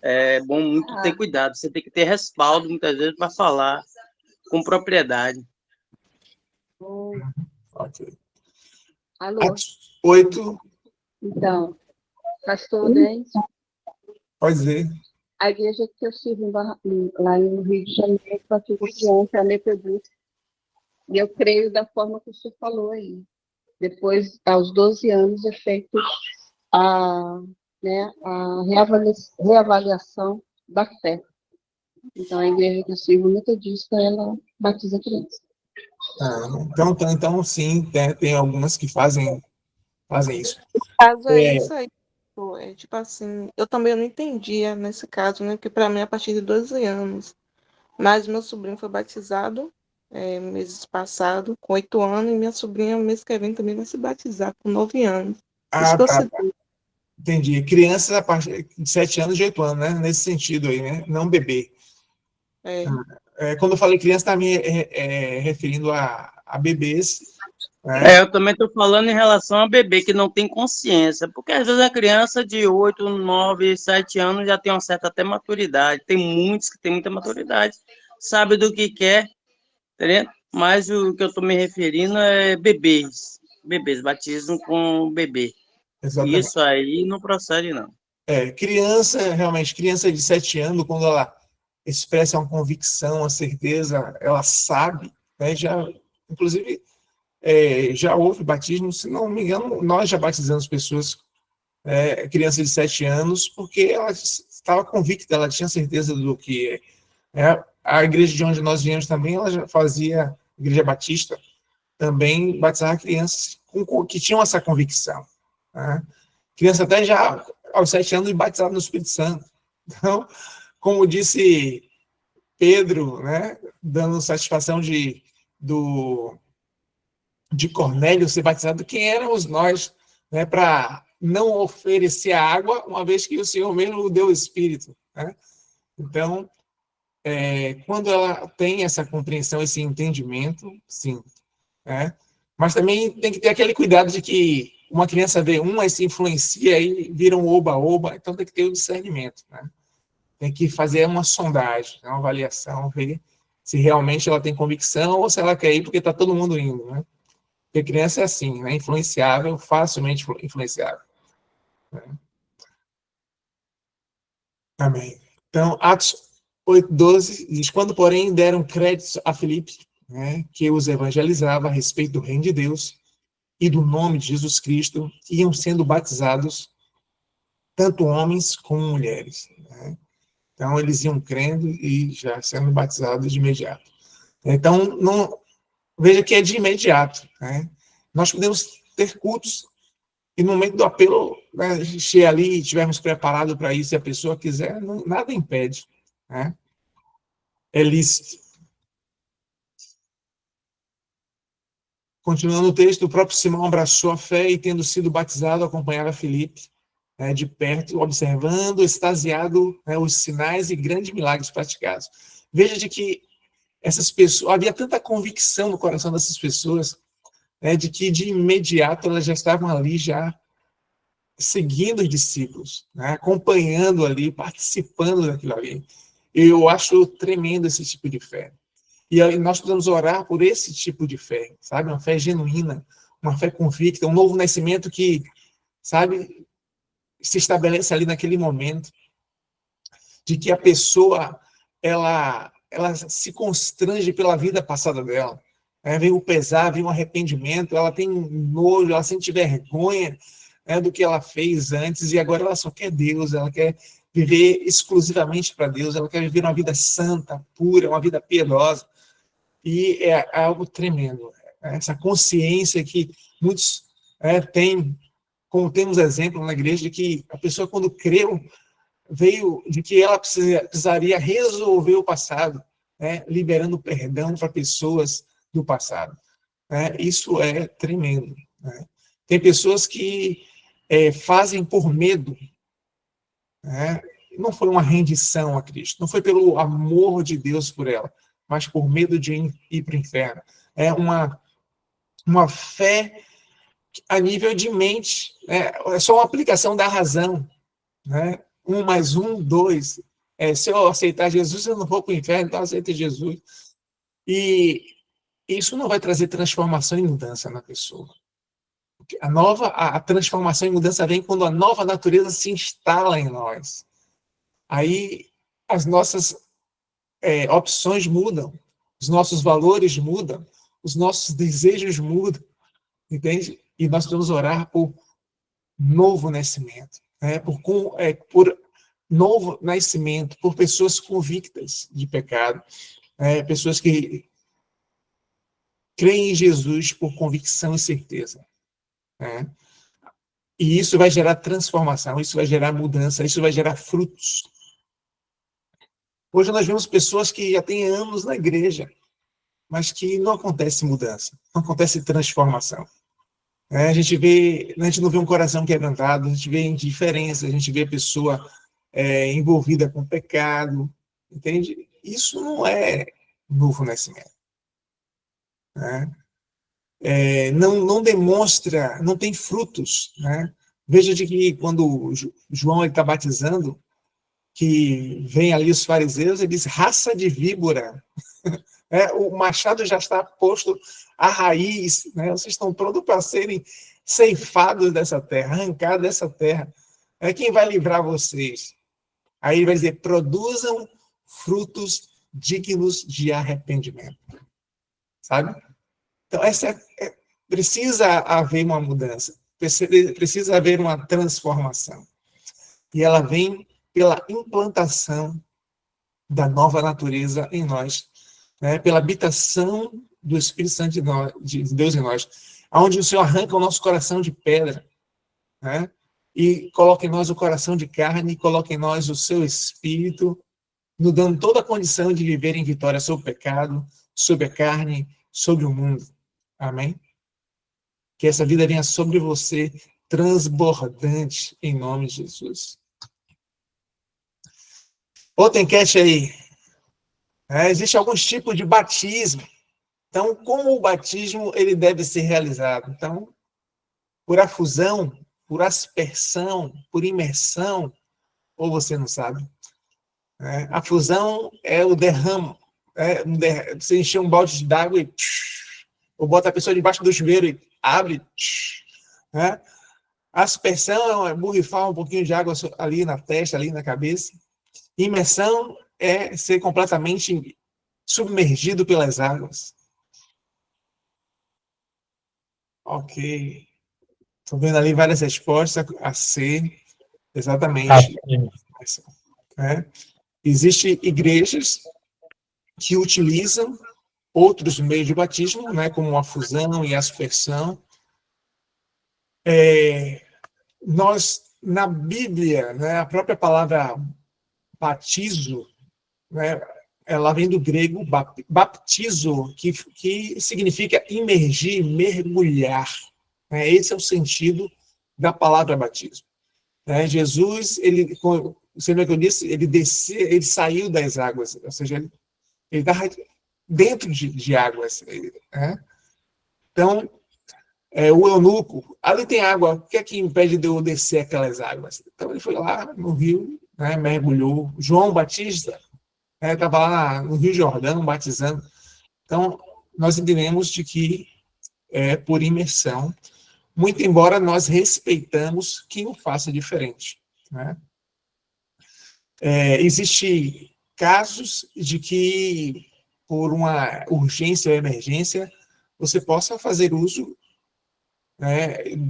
É bom muito ter cuidado, você tem que ter respaldo, muitas vezes, para falar com propriedade. Ok. Alô? Atos 8, Então, Pastor Denis? pode dizer. A igreja que eu sirvo lá no Rio de Janeiro, batizou criança, a metodista. E eu creio da forma que o senhor falou aí. Depois, aos 12 anos, é feito a reavaliação da fé. Então, a igreja que eu sirvo metodista, ela batiza criança. Então sim, tem algumas que fazem isso. O caso é É. isso aí. Pô, é tipo assim, eu também não entendia nesse caso, né? Porque para mim é a partir de 12 anos. Mas meu sobrinho foi batizado meses passados, com 8 anos, e minha sobrinha, mês que vem, também vai se batizar com 9 anos. Isso que eu Tá. citei. Entendi. Crianças a partir de 7 anos, de 8 anos, né? Nesse sentido aí, né? Não bebê. Quando eu falei criança, está me referindo a bebês. Né? Eu também estou falando em relação a bebê que não tem consciência, porque às vezes a criança de 8, 9, 7 anos já tem uma certa até maturidade. Tem muitos que têm muita maturidade, sabe do que quer, entendeu? Mas o que eu estou me referindo é bebês, batismo com bebê. Exatamente. Isso aí não procede, não. Realmente, criança de 7 anos, quando ela expressa uma convicção, uma certeza, ela sabe, né? Inclusive, já houve batismo, se não me engano, nós já batizamos pessoas, crianças de 7 anos, porque ela estava convicta, ela tinha certeza do que a igreja de onde nós viemos também, ela já fazia, igreja batista, também batizava crianças que tinham essa convicção. Né? Criança até já, aos 7 anos, batizada no Espírito Santo. Então, como disse Pedro, né, dando satisfação de Cornélio ser batizado, quem éramos nós, né, para não oferecer a água, uma vez que o Senhor mesmo deu o Espírito. Né? Então, quando ela tem essa compreensão, esse entendimento, sim. Né? Mas também tem que ter aquele cuidado de que uma criança vê aí se influencia e vira um oba-oba, então tem que ter o discernimento. Né? Tem que fazer uma sondagem, uma avaliação, ver se realmente ela tem convicção ou se ela quer ir porque está todo mundo indo. Né? Porque criança é assim, né? Influenciável, facilmente influenciável. Né? Amém. Então, Atos 8:12 diz: quando, porém, deram créditos a Filipe, né, que os evangelizava a respeito do reino de Deus e do nome de Jesus Cristo, iam sendo batizados tanto homens como mulheres. Né? Então, eles iam crendo e já sendo batizados de imediato. Então, veja que é de imediato. Né? Nós podemos ter cultos e no momento do apelo, né, chegar ali e estivermos preparados para isso, se a pessoa quiser, nada impede. Né? É lícito. Continuando o texto, o próprio Simão abraçou a fé e, tendo sido batizado, acompanhava Filipe, né, de perto, observando, extasiado, né, os sinais e grandes milagres praticados. Veja de que essas pessoas, havia tanta convicção no coração dessas pessoas, né, de que de imediato elas já estavam ali, já seguindo os discípulos, né, acompanhando ali, participando daquilo ali. Eu acho tremendo esse tipo de fé. E aí nós precisamos orar por esse tipo de fé, sabe? Uma fé genuína, uma fé convicta, um novo nascimento que, sabe, se estabelece ali naquele momento, de que a pessoa, ela se constrange pela vida passada dela. Vem o pesar, vem o arrependimento, ela tem nojo, ela sente vergonha, né, do que ela fez antes, e agora ela só quer Deus, ela quer viver exclusivamente para Deus, ela quer viver uma vida santa, pura, uma vida piedosa, e é algo tremendo. Essa consciência que muitos têm, como temos exemplo na igreja, de que a pessoa, quando creu, veio de que ela precisaria resolver o passado, liberando perdão para pessoas do passado. Isso é tremendo. Tem pessoas que fazem por medo. Não foi uma rendição a Cristo, não foi pelo amor de Deus por ela, mas por medo de ir para o inferno. É uma fé a nível de mente, é só uma aplicação da razão. 1 mais 1, 2. Se eu aceitar Jesus, eu não vou para o inferno, então aceita Jesus. E isso não vai trazer transformação e mudança na pessoa. A transformação e mudança vem quando a nova natureza se instala em nós. Aí as nossas opções mudam, os nossos valores mudam, os nossos desejos mudam, entende? E nós precisamos orar por novo nascimento, por novo nascimento, por pessoas convictas de pecado, pessoas que creem em Jesus por convicção e certeza. E isso vai gerar transformação, isso vai gerar mudança, isso vai gerar frutos. Hoje nós vemos pessoas que já têm anos na igreja, mas que não acontece mudança, não acontece transformação. A gente não vê um coração quebrantado, a gente vê indiferença, a gente vê a pessoa envolvida com pecado, entende? Isso não é novo nascimento. Não demonstra, não tem frutos. Veja de que quando João está batizando, que vem ali os fariseus, ele diz, raça de víbora. O machado já está posto à raiz, vocês estão prontos para serem ceifados dessa terra, arrancados dessa terra. Quem vai livrar vocês? Aí ele vai dizer, produzam frutos dignos de arrependimento. Sabe? Então, precisa haver uma mudança, precisa haver uma transformação. E ela vem pela implantação da nova natureza em nós, pela habitação do Espírito Santo de Deus em nós, onde o Senhor arranca o nosso coração de pedra, e coloca em nós o coração de carne, e coloca em nós o seu Espírito, nos dando toda a condição de viver em vitória sobre o pecado, sobre a carne, sobre o mundo. Amém? Que essa vida venha sobre você transbordante em nome de Jesus. Outra enquete aí. Existe alguns tipos de batismo. Então, como o batismo ele deve ser realizado? Então, por afusão, por aspersão, por imersão, ou você não sabe? A fusão é o derramo. Você encher um balde d'água e ou bota a pessoa debaixo do chuveiro e abre. A aspersão é borrifar um pouquinho de água ali na testa, ali na cabeça. Imersão é ser completamente submergido pelas águas. Ok. Estou vendo ali várias respostas. A C, exatamente. Existem igrejas que utilizam outros meios de batismo, como a fusão e a aspersão. Nós, na Bíblia, a própria palavra batizo, ela vem do grego baptizo, que significa imergir, mergulhar. Esse é o sentido da palavra batismo. Jesus, você lembra que eu disse? Ele saiu das águas, ou seja, ele estava dentro de águas. Então, o eunuco, ali tem água, o que é que impede de eu descer aquelas águas? Então, ele foi lá no rio, mergulhou. João Batista estava lá no Rio Jordão, batizando. Então, nós entendemos de que é por imersão, muito embora nós respeitamos quem o faça diferente. Existem casos de que, por uma urgência ou emergência, você possa fazer uso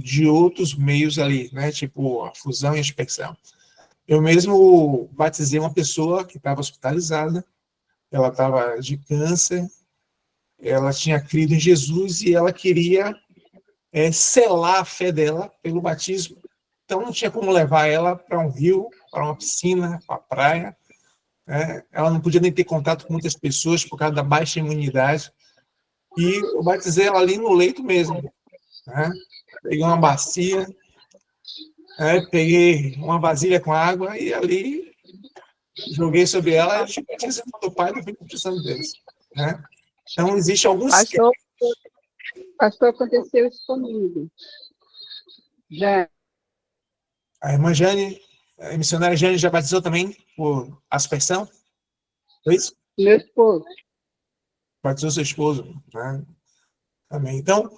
de outros meios ali, tipo a fusão e a aspersão. Eu mesmo batizei uma pessoa que estava hospitalizada, ela estava de câncer, ela tinha crido em Jesus e ela queria selar a fé dela pelo batismo. Então não tinha como levar ela para um rio, para uma piscina, para a praia. Ela não podia nem ter contato com muitas pessoas por causa da baixa imunidade. E eu batizei ela ali no leito mesmo. Peguei uma bacia, peguei uma vasilha com água e ali joguei sobre ela e batizei do Pai, do Filho e do Espírito Santo de Deus. Então, existe alguns... Pastor, aconteceu isso comigo. Já. A irmã Jane, a missionária Jane já batizou também por aspersão? Foi isso? Meu esposo. Batizou seu esposo, né? Amém. Então...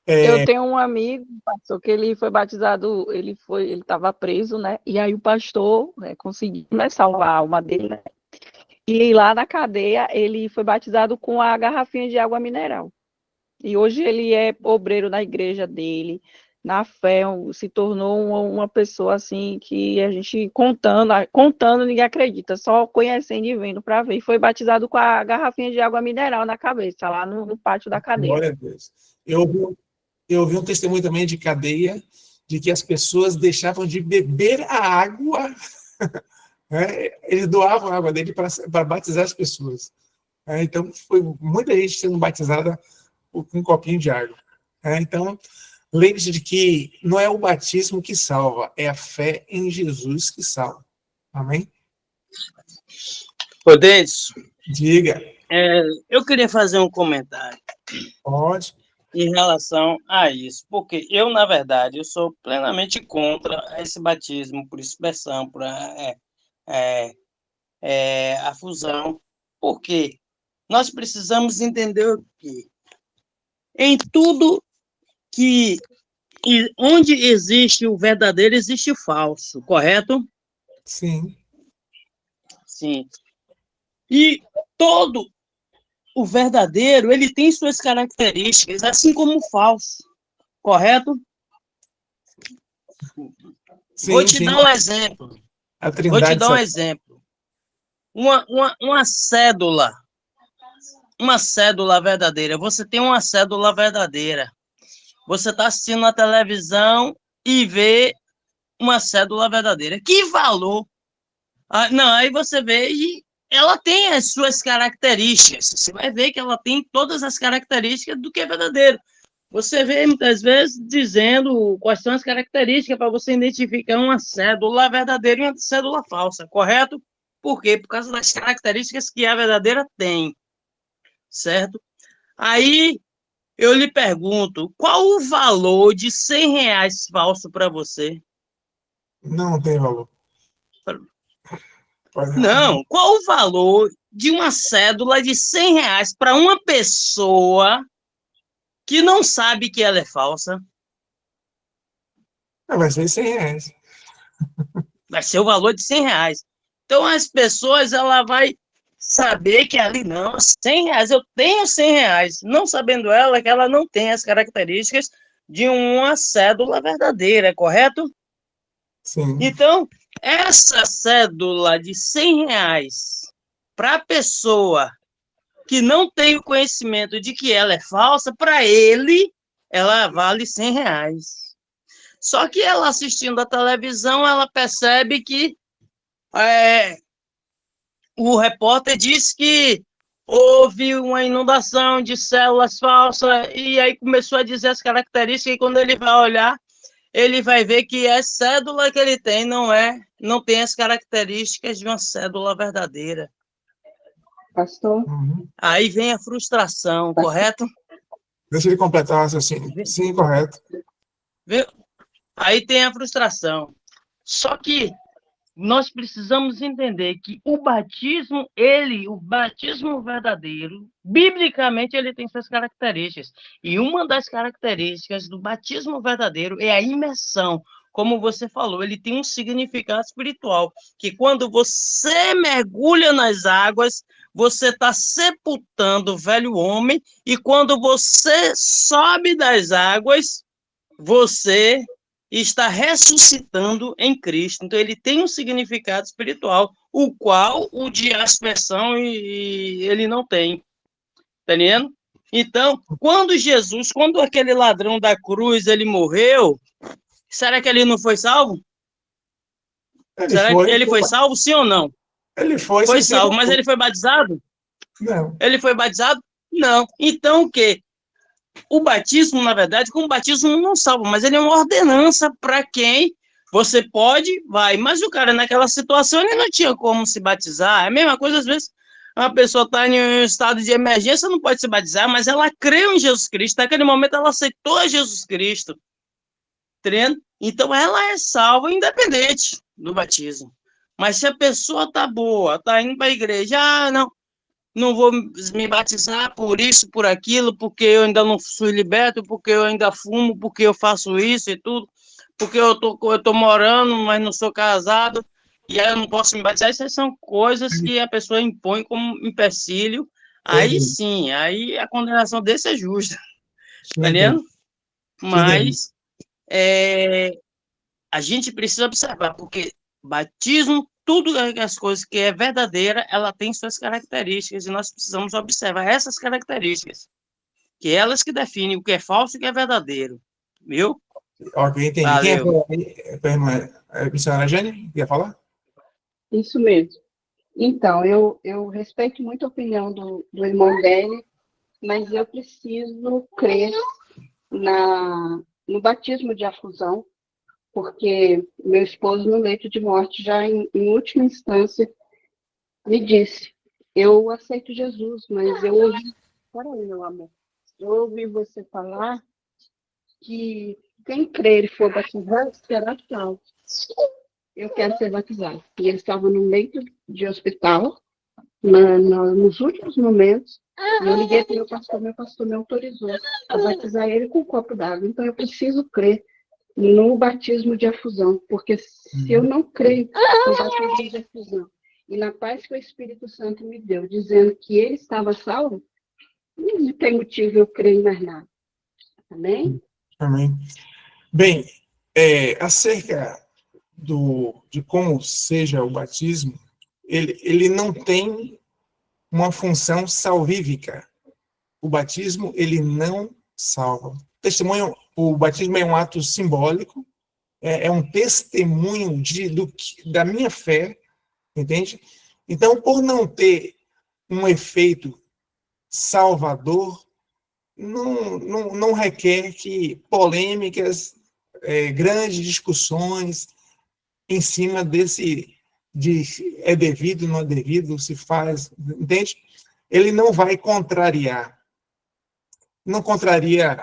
Eu tenho um amigo, pastor, que ele foi batizado, ele estava preso, né? E aí o pastor conseguiu, né, salvar a alma dele, né? E lá na cadeia ele foi batizado com a garrafinha de água mineral. E hoje ele é obreiro na igreja dele, na fé, se tornou uma pessoa assim que a gente contando ninguém acredita, só conhecendo e vendo para ver. E foi batizado com a garrafinha de água mineral na cabeça, lá no pátio da cadeia. Glória a Deus. Eu ouvi um testemunho também de cadeia, de que as pessoas deixavam de beber a água, eles doavam a água dele para batizar as pessoas. Então, foi muita gente sendo batizada com um copinho de água. Então, lembre-se de que não é o batismo que salva, é a fé em Jesus que salva. Amém? Ô, Denison. Diga. Eu queria fazer um comentário. Pode. Em relação a isso, porque eu, na verdade, eu sou plenamente contra esse batismo por aspersão, por a fusão, porque nós precisamos entender o quê? Em tudo onde existe o verdadeiro, existe o falso, correto? Sim. Sim. E todo o verdadeiro, ele tem suas características, assim como o falso, correto? Sim, Vou te dar um exemplo. Vou te dar um exemplo. Uma cédula verdadeira. Você tem uma cédula verdadeira. Você está assistindo a televisão e vê uma cédula verdadeira. Que valor? Não, aí você vê e ela tem as suas características. Você vai ver que ela tem todas as características do que é verdadeiro. Você vê, muitas vezes, dizendo quais são as características para você identificar uma cédula verdadeira e uma cédula falsa, correto? Por quê? Por causa das características que a verdadeira tem, certo? Aí, eu lhe pergunto, qual o valor de R$100 falso para você? Não tem valor. Não, qual o valor de uma cédula de R$100 para uma pessoa que não sabe que ela é falsa? Vai ser R$100. Vai ser o valor de R$100. Então, as pessoas, ela vai saber que ali não, R$100, eu tenho R$100, não sabendo ela que ela não tem as características de uma cédula verdadeira, correto? Sim. Então, essa cédula de R$100 para a pessoa que não tem o conhecimento de que ela é falsa, para ele, ela vale R$100. Só que ela assistindo a televisão, ela percebe que o repórter disse que houve uma inundação de células falsas, e aí começou a dizer as características, e quando ele vai olhar, ele vai ver que a cédula que ele tem não tem as características de uma cédula verdadeira. Pastor? Aí vem a frustração, correto? Deixa ele completar o raciocínio. Sim, correto. Viu? Aí tem a frustração. Só que nós precisamos entender que o batismo verdadeiro, biblicamente, ele tem suas características. E uma das características do batismo verdadeiro é a imersão. Como você falou, ele tem um significado espiritual, que quando você mergulha nas águas, você está sepultando o velho homem, e quando você sobe das águas, você está ressuscitando em Cristo. Então, ele tem um significado espiritual, o qual o de aspersão ele não tem. Tá entendendo? Então, quando aquele ladrão da cruz, ele morreu, será que ele não foi salvo? Será que ele foi salvo, sim ou não? Ele foi salvo, mas ele foi batizado? Não. Ele foi batizado? Não. Então, o quê? O batismo, na verdade, como batismo não salva, mas ele é uma ordenança para quem você pode, vai. Mas o cara, naquela situação, ele não tinha como se batizar. É a mesma coisa, às vezes, uma pessoa está em um estado de emergência, não pode se batizar, mas ela creu em Jesus Cristo. Naquele momento, ela aceitou a Jesus Cristo. Entendendo? Então, ela é salva, independente do batismo. Mas se a pessoa está boa, está indo para a igreja, não vou me batizar por isso, por aquilo, porque eu ainda não fui liberto, porque eu ainda fumo, porque eu faço isso e tudo, porque eu tô morando, mas não sou casado, e aí eu não posso me batizar. Essas são coisas que a pessoa impõe como empecilho. Aí sim, aí a condenação desse é justa. Tá entendendo? Mas a gente precisa observar, porque batismo, tudo as coisas que é verdadeira, ela tem suas características, e nós precisamos observar essas características, que elas que definem o que é falso e o que é verdadeiro. Viu? Ok, entendi. Valeu. Quem é a missionária Jane? Quer falar? Isso mesmo. Então, eu respeito muito a opinião do irmão dele, mas eu preciso crer no batismo de afusão, porque meu esposo, no leito de morte, já em última instância, me disse: eu aceito Jesus, mas eu ouvi... Peraí, meu amor. Eu ouvi você falar que quem crer e for batizado será salvo. Eu quero ser batizado. E ele estava no leito de hospital, nos últimos momentos, e eu liguei para o meu pastor me autorizou a batizar ele com um copo d'água. Então, eu preciso crer no batismo de afusão, porque se eu não creio no batismo de afusão e na paz que o Espírito Santo me deu, dizendo que ele estava salvo, não tem motivo eu crer em mais nada. Amém? Amém. Bem, acerca de como seja o batismo, ele não tem uma função salvífica. O batismo, ele não salva. O batismo é um ato simbólico, é um testemunho da minha fé, entende? Então, por não ter um efeito salvador, não requer que polêmicas, grandes discussões em cima é devido, não é devido, se faz, entende? Ele não vai contraria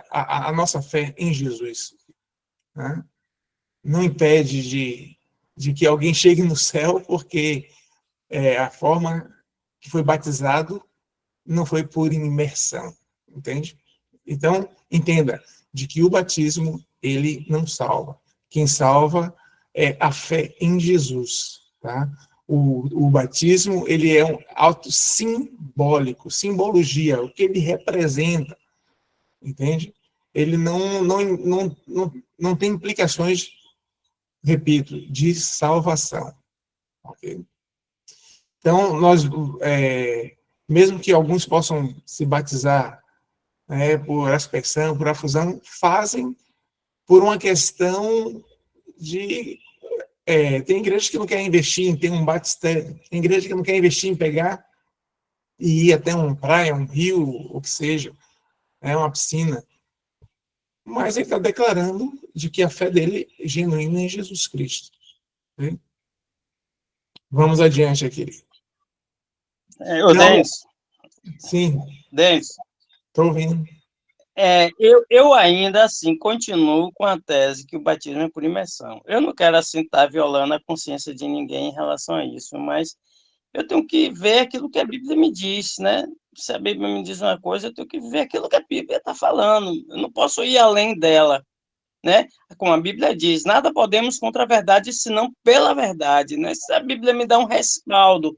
a nossa fé em Jesus, né? Não impede de que alguém chegue no céu, porque a forma que foi batizado não foi por imersão, entende? Então, entenda de que o batismo, ele não salva. Quem salva é a fé em Jesus, tá? O batismo, ele é um ato simbólico, simbologia, o que ele representa, entende? Ele não tem implicações, repito, de salvação, ok? Então, mesmo que alguns possam se batizar por aspersão, por afusão, fazem por uma questão de... tem igreja que não quer investir em ter um batistério, tem igreja que não quer investir em pegar e ir até uma praia, um rio, o que seja, uma piscina. Mas ele está declarando de que a fé dele é genuína em Jesus Cristo. Okay? Vamos adiante aqui. Denis. Sim. Denis. Estou ouvindo. Eu ainda, assim, continuo com a tese que o batismo é por imersão. Eu não quero, assim, estar violando a consciência de ninguém em relação a isso, mas eu tenho que ver aquilo que a Bíblia me diz, né? Se a Bíblia me diz uma coisa, eu tenho que ver aquilo que a Bíblia está falando. Eu não posso ir além dela, né? Como a Bíblia diz, nada podemos contra a verdade, senão pela verdade, né? Se a Bíblia me dá um respaldo,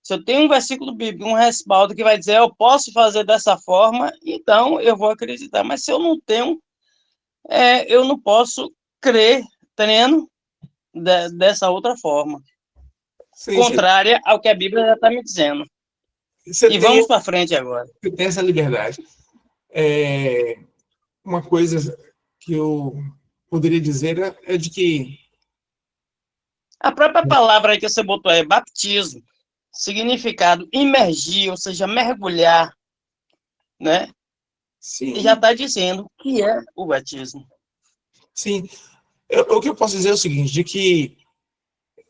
se eu tenho um versículo bíblico, um respaldo que vai dizer eu posso fazer dessa forma, então eu vou acreditar. Mas se eu não tenho, eu não posso crer, entendendo? Dessa outra forma. Sim, Contrária ao que a Bíblia já está me dizendo. você Vamos para frente agora. Você tem essa liberdade. Uma coisa que eu poderia dizer é de que a própria palavra aí que você botou é batismo, significado imergir, ou seja, mergulhar, né? Sim. E já está dizendo que é o batismo. Sim. O que eu posso dizer é o seguinte, de que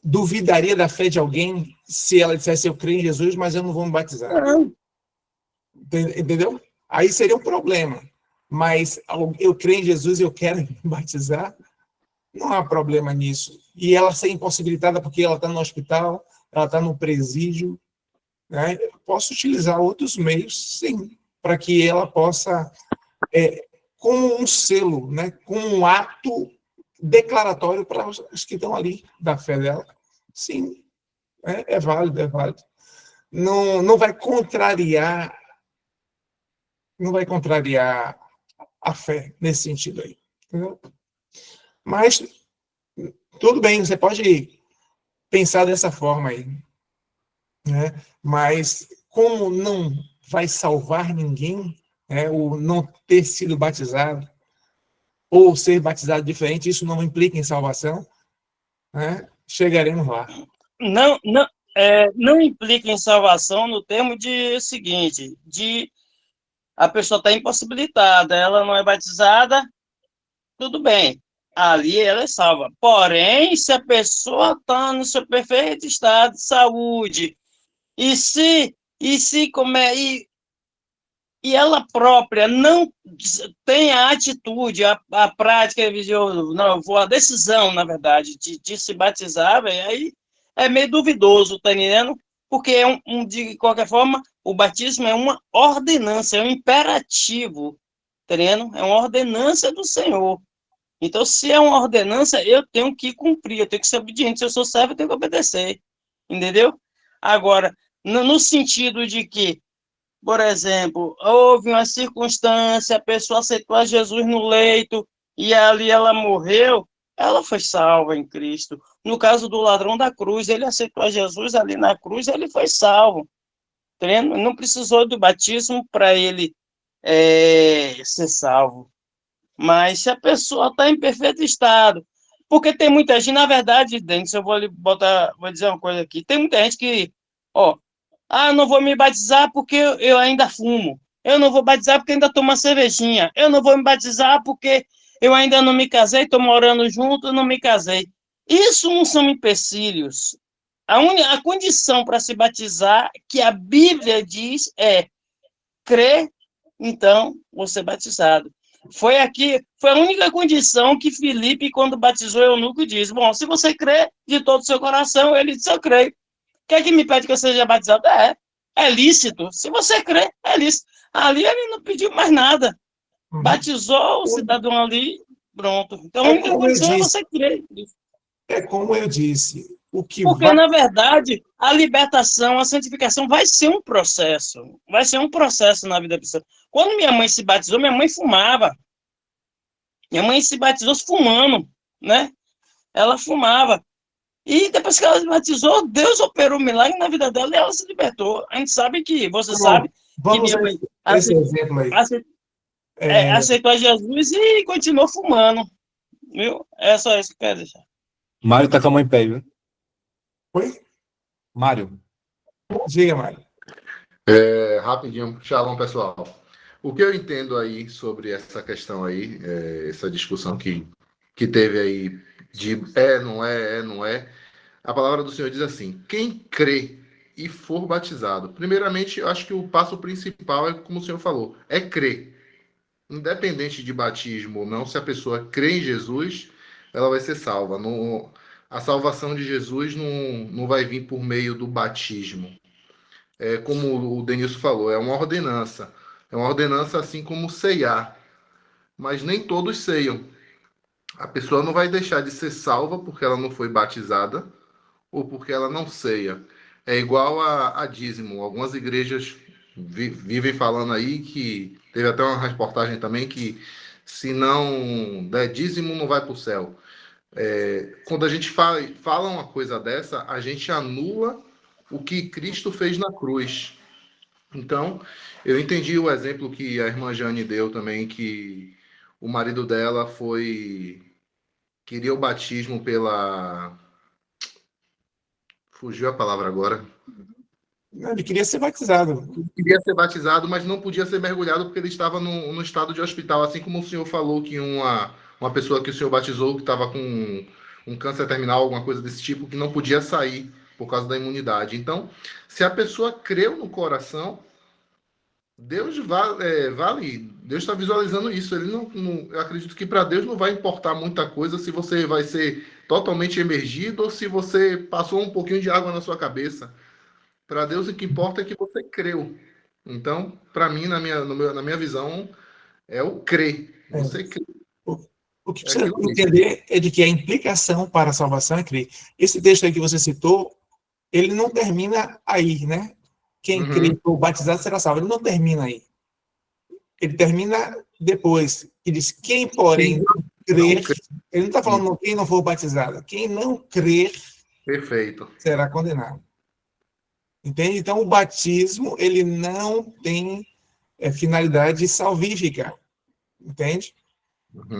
duvidaria da fé de alguém se ela dissesse eu creio em Jesus, mas eu não vou me batizar. Não. Entendeu? Aí seria um problema. Mas eu creio em Jesus e eu quero me batizar, não há problema nisso. E ela ser impossibilitada porque ela está no hospital, ela está no presídio, né? Eu posso utilizar outros meios, sim, para que ela possa, como um selo, né? Como um ato declaratório para os que estão ali da fé dela. Sim, é válido, é válido. Não vai contrariar a fé nesse sentido aí. Entendeu? Mas tudo bem, você pode pensar dessa forma aí, né? Mas como não vai salvar ninguém, né? O não ter sido batizado ou ser batizado diferente, isso não implica em salvação, né? Chegaremos lá. Não implica em salvação no termo de seguinte, de a pessoa está impossibilitada, ela não é batizada, tudo bem, ali ela é salva. Porém, se a pessoa está no seu perfeito estado de saúde, e ela própria não tem a atitude, a prática, a decisão, na verdade, de se batizar, aí é meio duvidoso, tá entendendo? Porque de qualquer forma, o batismo é uma ordenança, é um imperativo, tá entendendo? É uma ordenança do Senhor. Então, se é uma ordenança, eu tenho que cumprir, eu tenho que ser obediente. Se eu sou servo, eu tenho que obedecer, entendeu? Agora, no sentido de que, por exemplo, houve uma circunstância, a pessoa aceitou a Jesus no leito e ali ela morreu, ela foi salva em Cristo. No caso do ladrão da cruz, ele aceitou a Jesus ali na cruz, ele foi salvo. Entendeu? Não precisou do batismo para ele ser salvo. Mas se a pessoa está em perfeito estado, porque tem muita gente, na verdade, Denis, eu vou dizer uma coisa aqui, tem muita gente que, eu não vou me batizar porque eu ainda fumo, eu não vou batizar porque ainda tomo uma cervejinha, eu não vou me batizar porque eu ainda não me casei, estou morando junto, não me casei. Isso não são empecilhos. A condição para se batizar, que a Bíblia diz, é crer, então, vou ser batizado. Foi a única condição que Filipe, quando batizou Eunuco, disse: bom, se você crê de todo o seu coração, ele disse: eu creio. Quer que me pede que eu seja batizado? É lícito. Se você crê, é lícito. Ali ele não pediu mais nada. Batizou o cidadão ali, pronto. Então a única condição é você crer. É como eu disse. Porque, na verdade, a libertação, a santificação vai ser um processo. Vai ser um processo na vida da pessoa. Quando minha mãe se batizou, minha mãe fumava. Minha mãe se batizou fumando, né? Ela fumava. E depois que ela se batizou, Deus operou um milagre na vida dela e ela se libertou. A gente sabe que, você sabe, que minha mãe aceitou Jesus e continuou fumando. Viu? É só isso que eu quero deixar. Mário tá com a mão em pé, viu? Oi? Mário. Diga, Mário. Rapidinho, shalom, pessoal. O que eu entendo aí sobre essa questão aí, essa discussão que teve aí de não é, a palavra do Senhor diz assim: quem crê e for batizado, primeiramente, eu acho que o passo principal é, como o Senhor falou, é crer. Independente de batismo ou não, se a pessoa crê em Jesus, ela vai ser salva. A salvação de Jesus não vai vir por meio do batismo. Como o Denilson falou, é uma ordenança. É uma ordenança assim como ceiar. Mas nem todos ceiam. A pessoa não vai deixar de ser salva porque ela não foi batizada ou porque ela não ceia. É igual a dízimo. Algumas igrejas vivem falando aí que... Teve até uma reportagem também que se não der dízimo, não vai para o céu. Quando a gente fala uma coisa dessa, a gente anula o que Cristo fez na cruz. Então, eu entendi o exemplo que a irmã Jane deu também, que o marido dela queria o batismo pela... Fugiu a palavra agora. Não, ele queria ser batizado. Queria ser batizado, mas não podia ser mergulhado porque ele estava no estado de hospital. Assim como o senhor falou que uma pessoa que o senhor batizou, que estava com um câncer terminal, alguma coisa desse tipo, que não podia sair por causa da imunidade. Então, se a pessoa creu no coração, Deus vale. Deus está visualizando isso. Ele eu acredito que para Deus não vai importar muita coisa se você vai ser totalmente emergido ou se você passou um pouquinho de água na sua cabeça. Para Deus, o que importa é que você creu. Então, para mim, na minha visão, é o crer. Você crê. O que precisa entender é de que a implicação para a salvação é crer. Esse texto aí que você citou, ele não termina aí, né? Quem crê ou batizado será salvo. Ele não termina aí. Ele termina depois. Ele diz, quem, porém, não crer... Ele não está falando quem não for batizado. Quem não crer... Perfeito. Será condenado. Entende? Então, o batismo, ele não tem finalidade salvífica. Entende?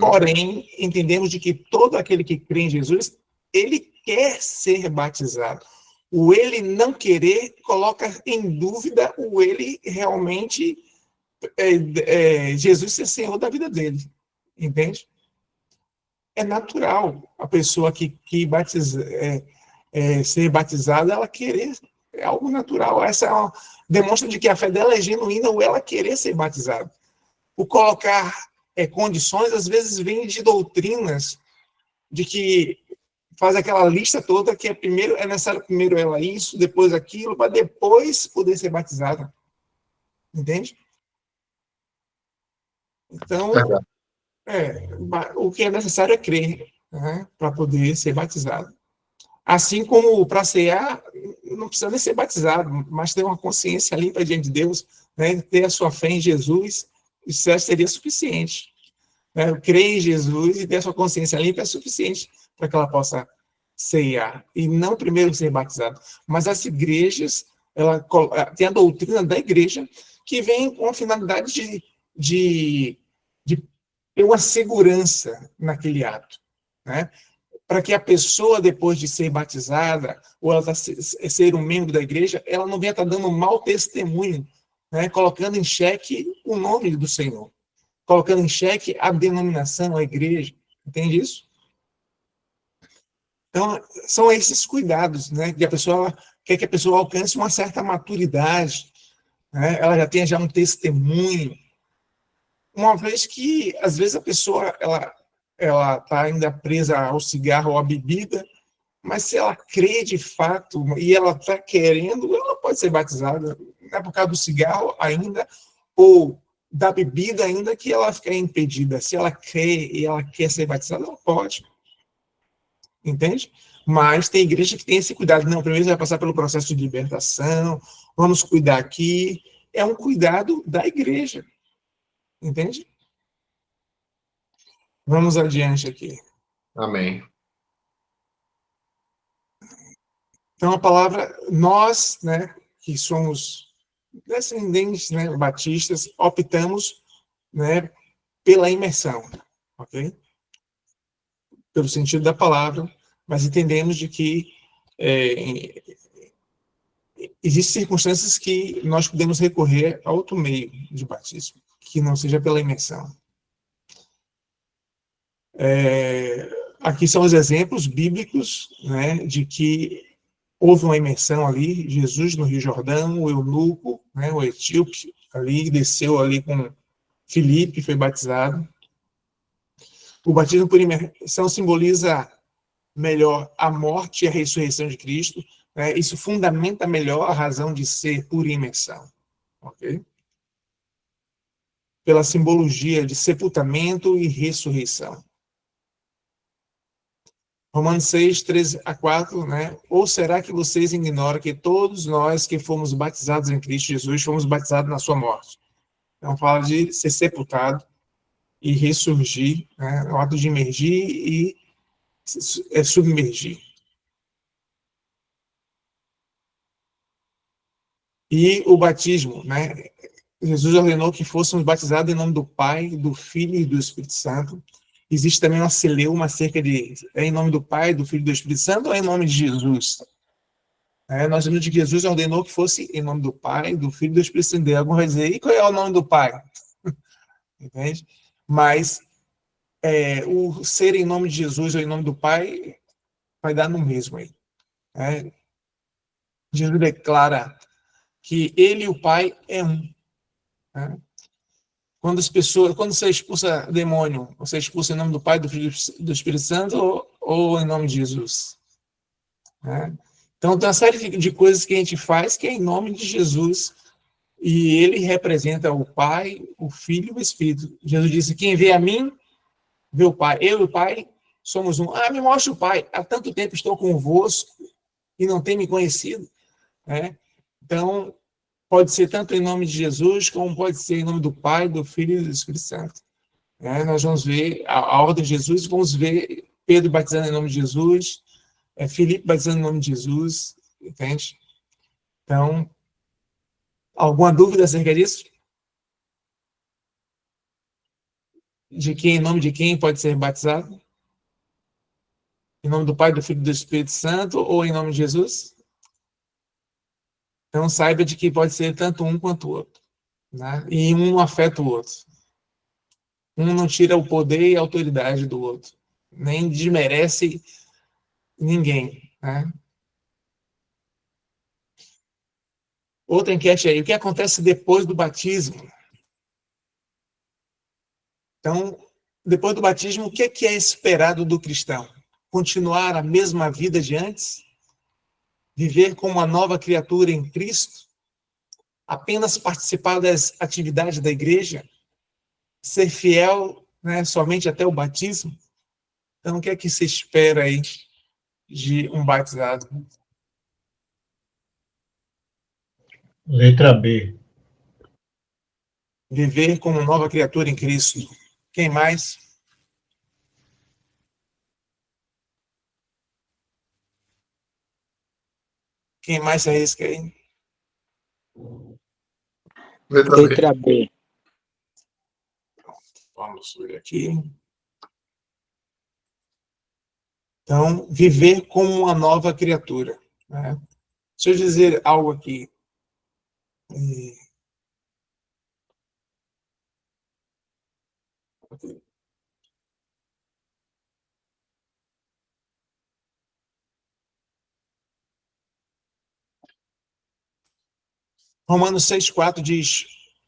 Porém, entendemos de que todo aquele que crê em Jesus, ele quer ser batizado. O ele não querer coloca em dúvida o ele realmente, Jesus ser Senhor da vida dele. Entende? É natural a pessoa que ser batizada, ela querer. É algo natural. Essa demonstra de que a fé dela é genuína ou ela querer ser batizada. O colocar condições, às vezes, vem de doutrinas de que faz aquela lista toda que é necessário primeiro ela isso, depois aquilo, para depois poder ser batizada. Entende? Então, o que é necessário é crer, né, para poder ser batizado. Assim como para cear, não precisa nem ser batizado, mas ter uma consciência limpa diante de Deus, né, ter a sua fé em Jesus, isso seria suficiente. Né? Crer em Jesus e ter a sua consciência limpa é suficiente para que ela possa cear, e não primeiro ser batizado. Mas as igrejas, ela tem a doutrina da igreja que vem com a finalidade de ter uma segurança naquele ato, né? Para que a pessoa, depois de ser batizada, ou ela ser um membro da igreja, ela não venha estar dando um mau testemunho, né? Colocando em xeque o nome do Senhor, colocando em xeque a denominação, a igreja. Entende isso? Então, são esses cuidados, né? Que a pessoa quer que a pessoa alcance uma certa maturidade, né? Ela já tenha um testemunho. Uma vez que, às vezes, a pessoa ela está ainda presa ao cigarro ou à bebida, mas se ela crê de fato e ela está querendo, ela pode ser batizada. Não é por causa do cigarro ainda, ou da bebida ainda, que ela fica impedida. Se ela crê e ela quer ser batizada, ela pode. Entende? Mas tem igreja que tem esse cuidado. Não, primeiro vai passar pelo processo de libertação, vamos cuidar aqui. É um cuidado da igreja. Entende? Vamos adiante aqui. Amém. Então, a palavra, nós, né, que somos descendentes, né, batistas, optamos, né, pela imersão, ok? Pelo sentido da palavra, mas entendemos de que existem circunstâncias que nós podemos recorrer a outro meio de batismo, que não seja pela imersão. Aqui são os exemplos bíblicos, né, de que houve uma imersão ali, Jesus no Rio Jordão, o eunuco, né, o etíope, ali, desceu ali com Filipe, foi batizado. O batismo por imersão simboliza melhor a morte e a ressurreição de Cristo, né? Isso fundamenta melhor a razão de ser por imersão, ok? Pela simbologia de sepultamento e ressurreição. Romanos 6, 13 a 4, né? Ou será que vocês ignoram que todos nós que fomos batizados em Cristo Jesus fomos batizados na sua morte? Então fala de ser sepultado, e ressurgir, né? O ato de emergir e submergir. E o batismo, né? Jesus ordenou que fôssemos batizados em nome do Pai, do Filho e do Espírito Santo. Existe também uma celeuma acerca de é em nome do Pai, do Filho e do Espírito Santo ou é em nome de Jesus? Nós vimos que Jesus ordenou que fosse em nome do Pai, do Filho e do Espírito Santo. Alguns vai dizer, e qual é o nome do Pai? Entende? Mas o ser em nome de Jesus ou em nome do Pai vai dar no mesmo aí. Jesus declara que ele e o Pai é um. Quando você expulsa demônio, você expulsa em nome do Pai, do Filho e do Espírito Santo ou em nome de Jesus? Então, tem uma série de coisas que a gente faz que é em nome de Jesus e ele representa o Pai, o Filho e o Espírito. Jesus disse, quem vê a mim, vê o Pai. Eu e o Pai somos um. Me mostra o Pai. Há tanto tempo estou convosco e não tem me conhecido. Então, pode ser tanto em nome de Jesus, como pode ser em nome do Pai, do Filho e do Espírito Santo. Nós vamos ver a ordem de Jesus, vamos ver Pedro batizando em nome de Jesus, Filipe batizando em nome de Jesus, entende? Então, alguma dúvida acerca disso? De quem, em nome de quem pode ser batizado? Em nome do Pai, do Filho e do Espírito Santo ou em nome de Jesus? Então, saiba de que pode ser tanto um quanto o outro. E um afeta o outro. Um não tira o poder e a autoridade do outro. Nem desmerece ninguém. Outra enquete aí. O que acontece depois do batismo? Então, depois do batismo, o que é esperado do cristão? Continuar a mesma vida de antes? Viver como uma nova criatura em Cristo? Apenas participar das atividades da igreja? Ser fiel, somente até o batismo? Então, o que é que se espera aí de um batizado? Letra B. Viver como nova criatura em Cristo. Quem mais? Quem mais se arrisca aí? Letra B. Vamos ver aqui. Então, viver como uma nova criatura. Deixa eu dizer algo aqui. Romanos 6,4 diz,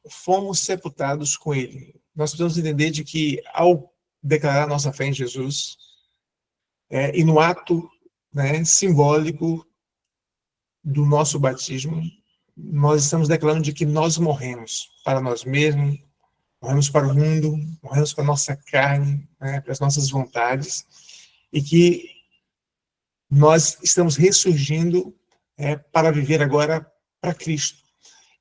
fomos sepultados com ele. Nós precisamos entender de que, ao declarar nossa fé em Jesus, e no ato simbólico do nosso batismo, nós estamos declarando de que nós morremos para nós mesmos, morremos para o mundo, morremos para a nossa carne, para as nossas vontades, e que nós estamos ressurgindo para viver agora para Cristo.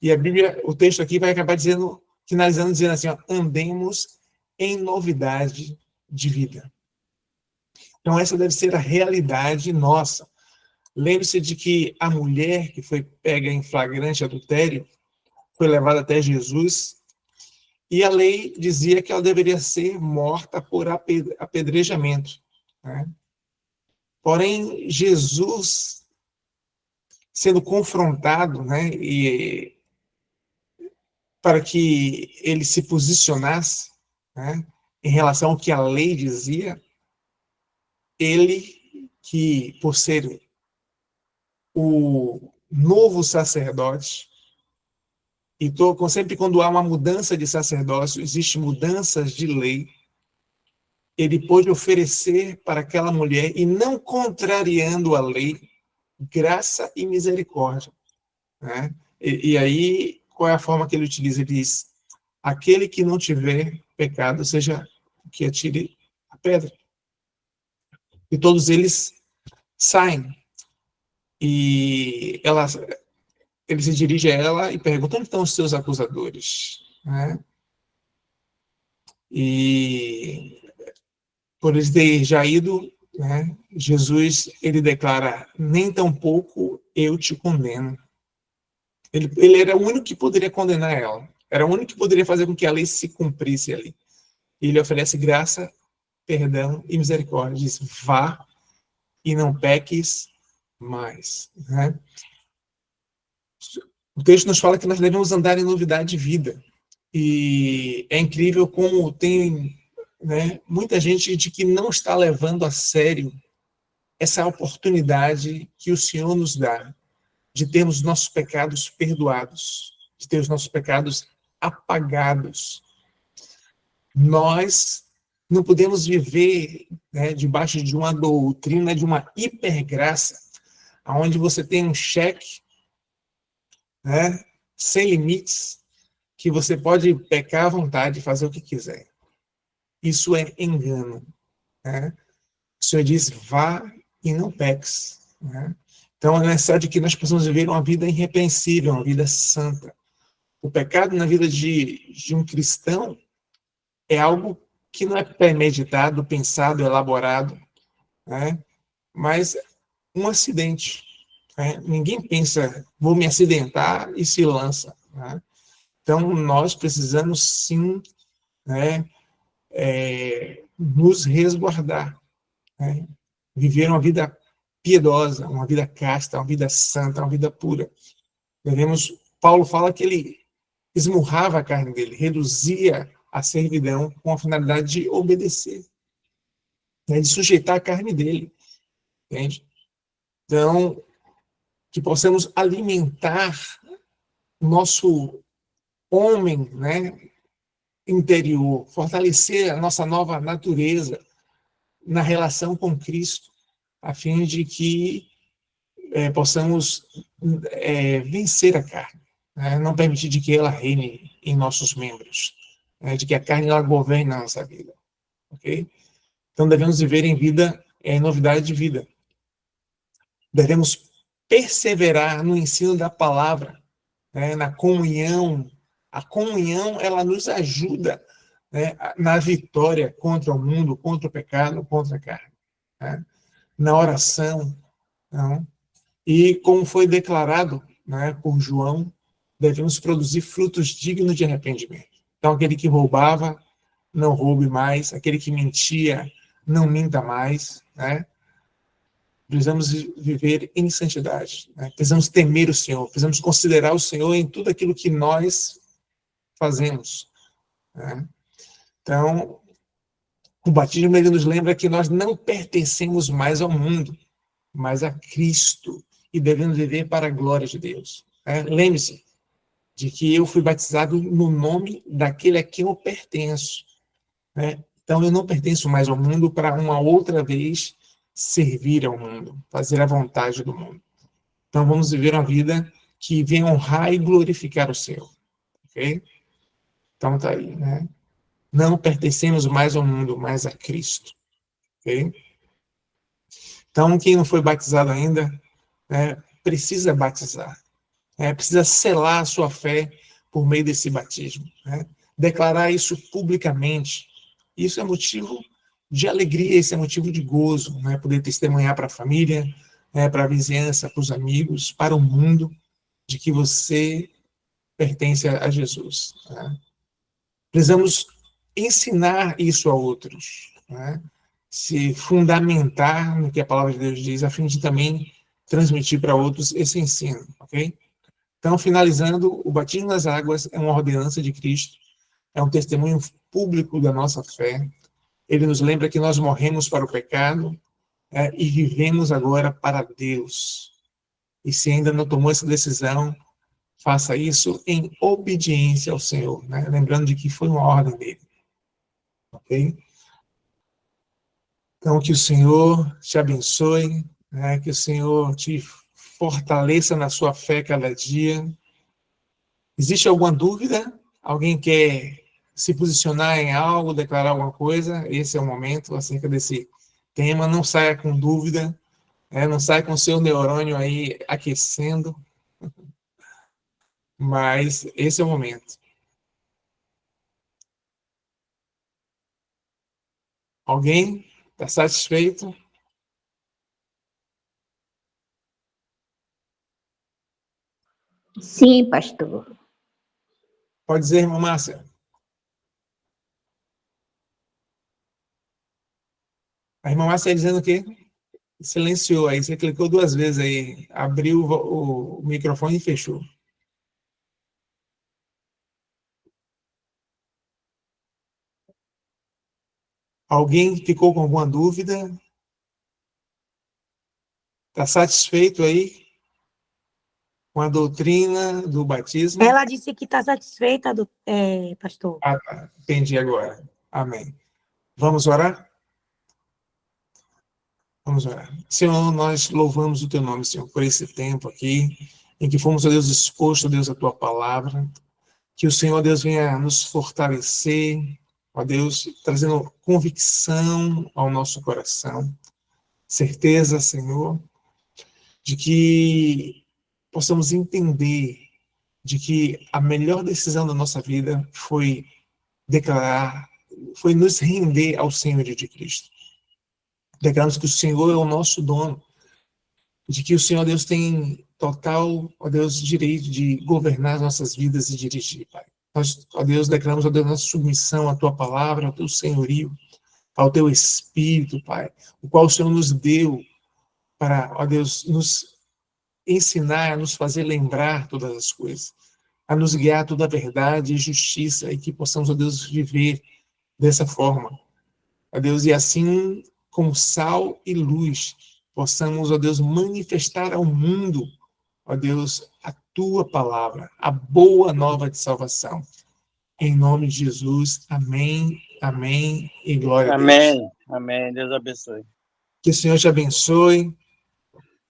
E a Bíblia, o texto aqui vai acabar dizendo, finalizando dizendo assim, andemos em novidade de vida. Então essa deve ser a realidade nossa. Lembre-se de que a mulher que foi pega em flagrante adultério foi levada até Jesus e a lei dizia que ela deveria ser morta por apedrejamento. Porém, Jesus, sendo confrontado, e para que ele se posicionasse em relação ao que a lei dizia, ele, que por ser o novo sacerdote, e sempre quando há uma mudança de sacerdócio, existem mudanças de lei, ele pôde oferecer para aquela mulher, e não contrariando a lei, graça e misericórdia. E aí, qual é a forma que ele utiliza? Ele diz, aquele que não tiver pecado, seja que atire a pedra. E todos eles saem. E ele se dirige a ela e pergunta, onde estão os seus acusadores? E por ele ter já ido, né, Jesus, ele declara, nem tampouco eu te condeno. Ele era o único que poderia condenar ela. Era o único que poderia fazer com que a lei se cumprisse ali. E ele oferece graça, perdão e misericórdia. Diz, vá e não peques mais. Né? O texto nos fala que nós devemos andar em novidade de vida. E é incrível como tem, né, muita gente de que não está levando a sério essa oportunidade que o Senhor nos dá de termos nossos pecados perdoados, de ter os nossos pecados apagados. Nós não podemos viver, né, debaixo de uma doutrina, de uma hipergraça, onde você tem um cheque, né, sem limites, que você pode pecar à vontade, fazer o que quiser. Isso é engano. Né? O Senhor diz, vá e não peques. Né? Então, é necessário que nós possamos viver uma vida irrepreensível, uma vida santa. O pecado na vida de um cristão é algo que não é premeditado, pensado, elaborado, né? Mas um acidente. Né? Ninguém pensa, vou me acidentar e se lança. Né? Então, nós precisamos, sim, né, nos resguardar. Né? Viver uma vida piedosa, uma vida casta, uma vida santa, uma vida pura. Paulo fala que ele esmurrava a carne dele, reduzia a servidão com a finalidade de obedecer, né, de sujeitar a carne dele. Entende? Então, que possamos alimentar o nosso homem, né, interior, fortalecer a nossa nova natureza na relação com Cristo, a fim de que possamos vencer a carne, né? Não permitir de que ela reine em nossos membros, né? De que a carne ela governe a nossa vida, ok? Então devemos viver em vida, em novidade de vida. Devemos perseverar no ensino da palavra, né? Na comunhão. A comunhão ela nos ajuda, né, na vitória contra o mundo, contra o pecado, contra a carne, né? Na oração, não? E como foi declarado, né, por João, devemos produzir frutos dignos de arrependimento. Então, aquele que roubava, não roube mais. Aquele que mentia, não minta mais. Né? Precisamos viver em santidade. Né? Precisamos temer o Senhor. Precisamos considerar o Senhor em tudo aquilo que nós fazemos. Né? Então, o batismo ele nos lembra que nós não pertencemos mais ao mundo, mas a Cristo. E devemos viver para a glória de Deus. Lembre-se de que eu fui batizado no nome daquele a quem eu pertenço. Né? Então, eu não pertenço mais ao mundo para uma outra vez servir ao mundo, fazer a vontade do mundo. Então, vamos viver uma vida que venha honrar e glorificar o Senhor. Ok? Então, tá aí, né? Não pertencemos mais ao mundo, mas a Cristo. Ok? Então, quem não foi batizado ainda, precisa batizar, precisa selar a sua fé por meio desse batismo, declarar isso publicamente. Isso é motivo de alegria, isso é motivo de gozo, poder testemunhar para a família, para a vizinhança, para os amigos, para o mundo, de que você pertence a Jesus. Precisamos ensinar isso a outros, se fundamentar no que a palavra de Deus diz, a fim de também transmitir para outros esse ensino, ok? Então, finalizando, o batismo nas águas é uma ordenança de Cristo, é um testemunho público da nossa fé. Ele nos lembra que nós morremos para o pecado e vivemos agora para Deus. E se ainda não tomou essa decisão, faça isso em obediência ao Senhor, lembrando de que foi uma ordem dele, ok? Então, que o Senhor te abençoe, que o Senhor te fortaleça na sua fé cada dia. Existe alguma dúvida? Alguém quer se posicionar em algo, declarar alguma coisa? Esse é o momento acerca desse tema. Não saia com dúvida, não saia com o seu neurônio aí aquecendo, mas esse é o momento. Alguém está satisfeito? Sim, pastor. Pode dizer, irmã Márcia. A irmã Márcia está dizendo que silenciou aí. Você clicou 2 vezes aí. Abriu o microfone e fechou. Alguém ficou com alguma dúvida? Está satisfeito aí com a doutrina do batismo? Ela disse que está satisfeita, pastor. Ah, tá. Entendi agora. Amém. Vamos orar? Vamos orar. Senhor, nós louvamos o teu nome, Senhor, por esse tempo aqui, em que fomos, ó Deus, expostos, ó Deus, a tua palavra. Que o Senhor, ó Deus, venha nos fortalecer, ó Deus, trazendo convicção ao nosso coração. Certeza, Senhor, de que possamos entender de que a melhor decisão da nossa vida foi nos render ao Senhor de Cristo. Declaramos que o Senhor é o nosso dono, de que o Senhor, Deus, tem total, ó Deus, direito de governar as nossas vidas e dirigir, Pai. Nós, ó Deus, declaramos, ó Deus, nossa submissão à Tua palavra, ao Teu senhorio, ao Teu Espírito, Pai, o qual o Senhor nos deu para, ó Deus, nos ensinar, a nos fazer lembrar todas as coisas, a nos guiar a toda a verdade e justiça, e que possamos, ó Deus, viver dessa forma. Ó Deus, e assim, como sal e luz, possamos, ó Deus, manifestar ao mundo, ó Deus, a Tua palavra, a boa nova de salvação. Em nome de Jesus, amém, amém e glória a Deus. Amém. Amém. Deus abençoe. Que o Senhor te abençoe,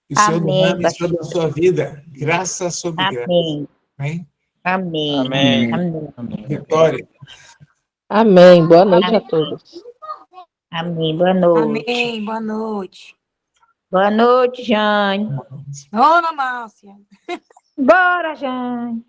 que o Senhor Amém, derrame sobre a pastor. sua vida, graça sobre graça. Amém. Amém? Amém. Amém. Amém. Vitória. Amém. Boa noite a todos. Amém. Boa noite. Amém. Boa noite. Boa noite, Jane. Dona Márcia. Bora, Jane.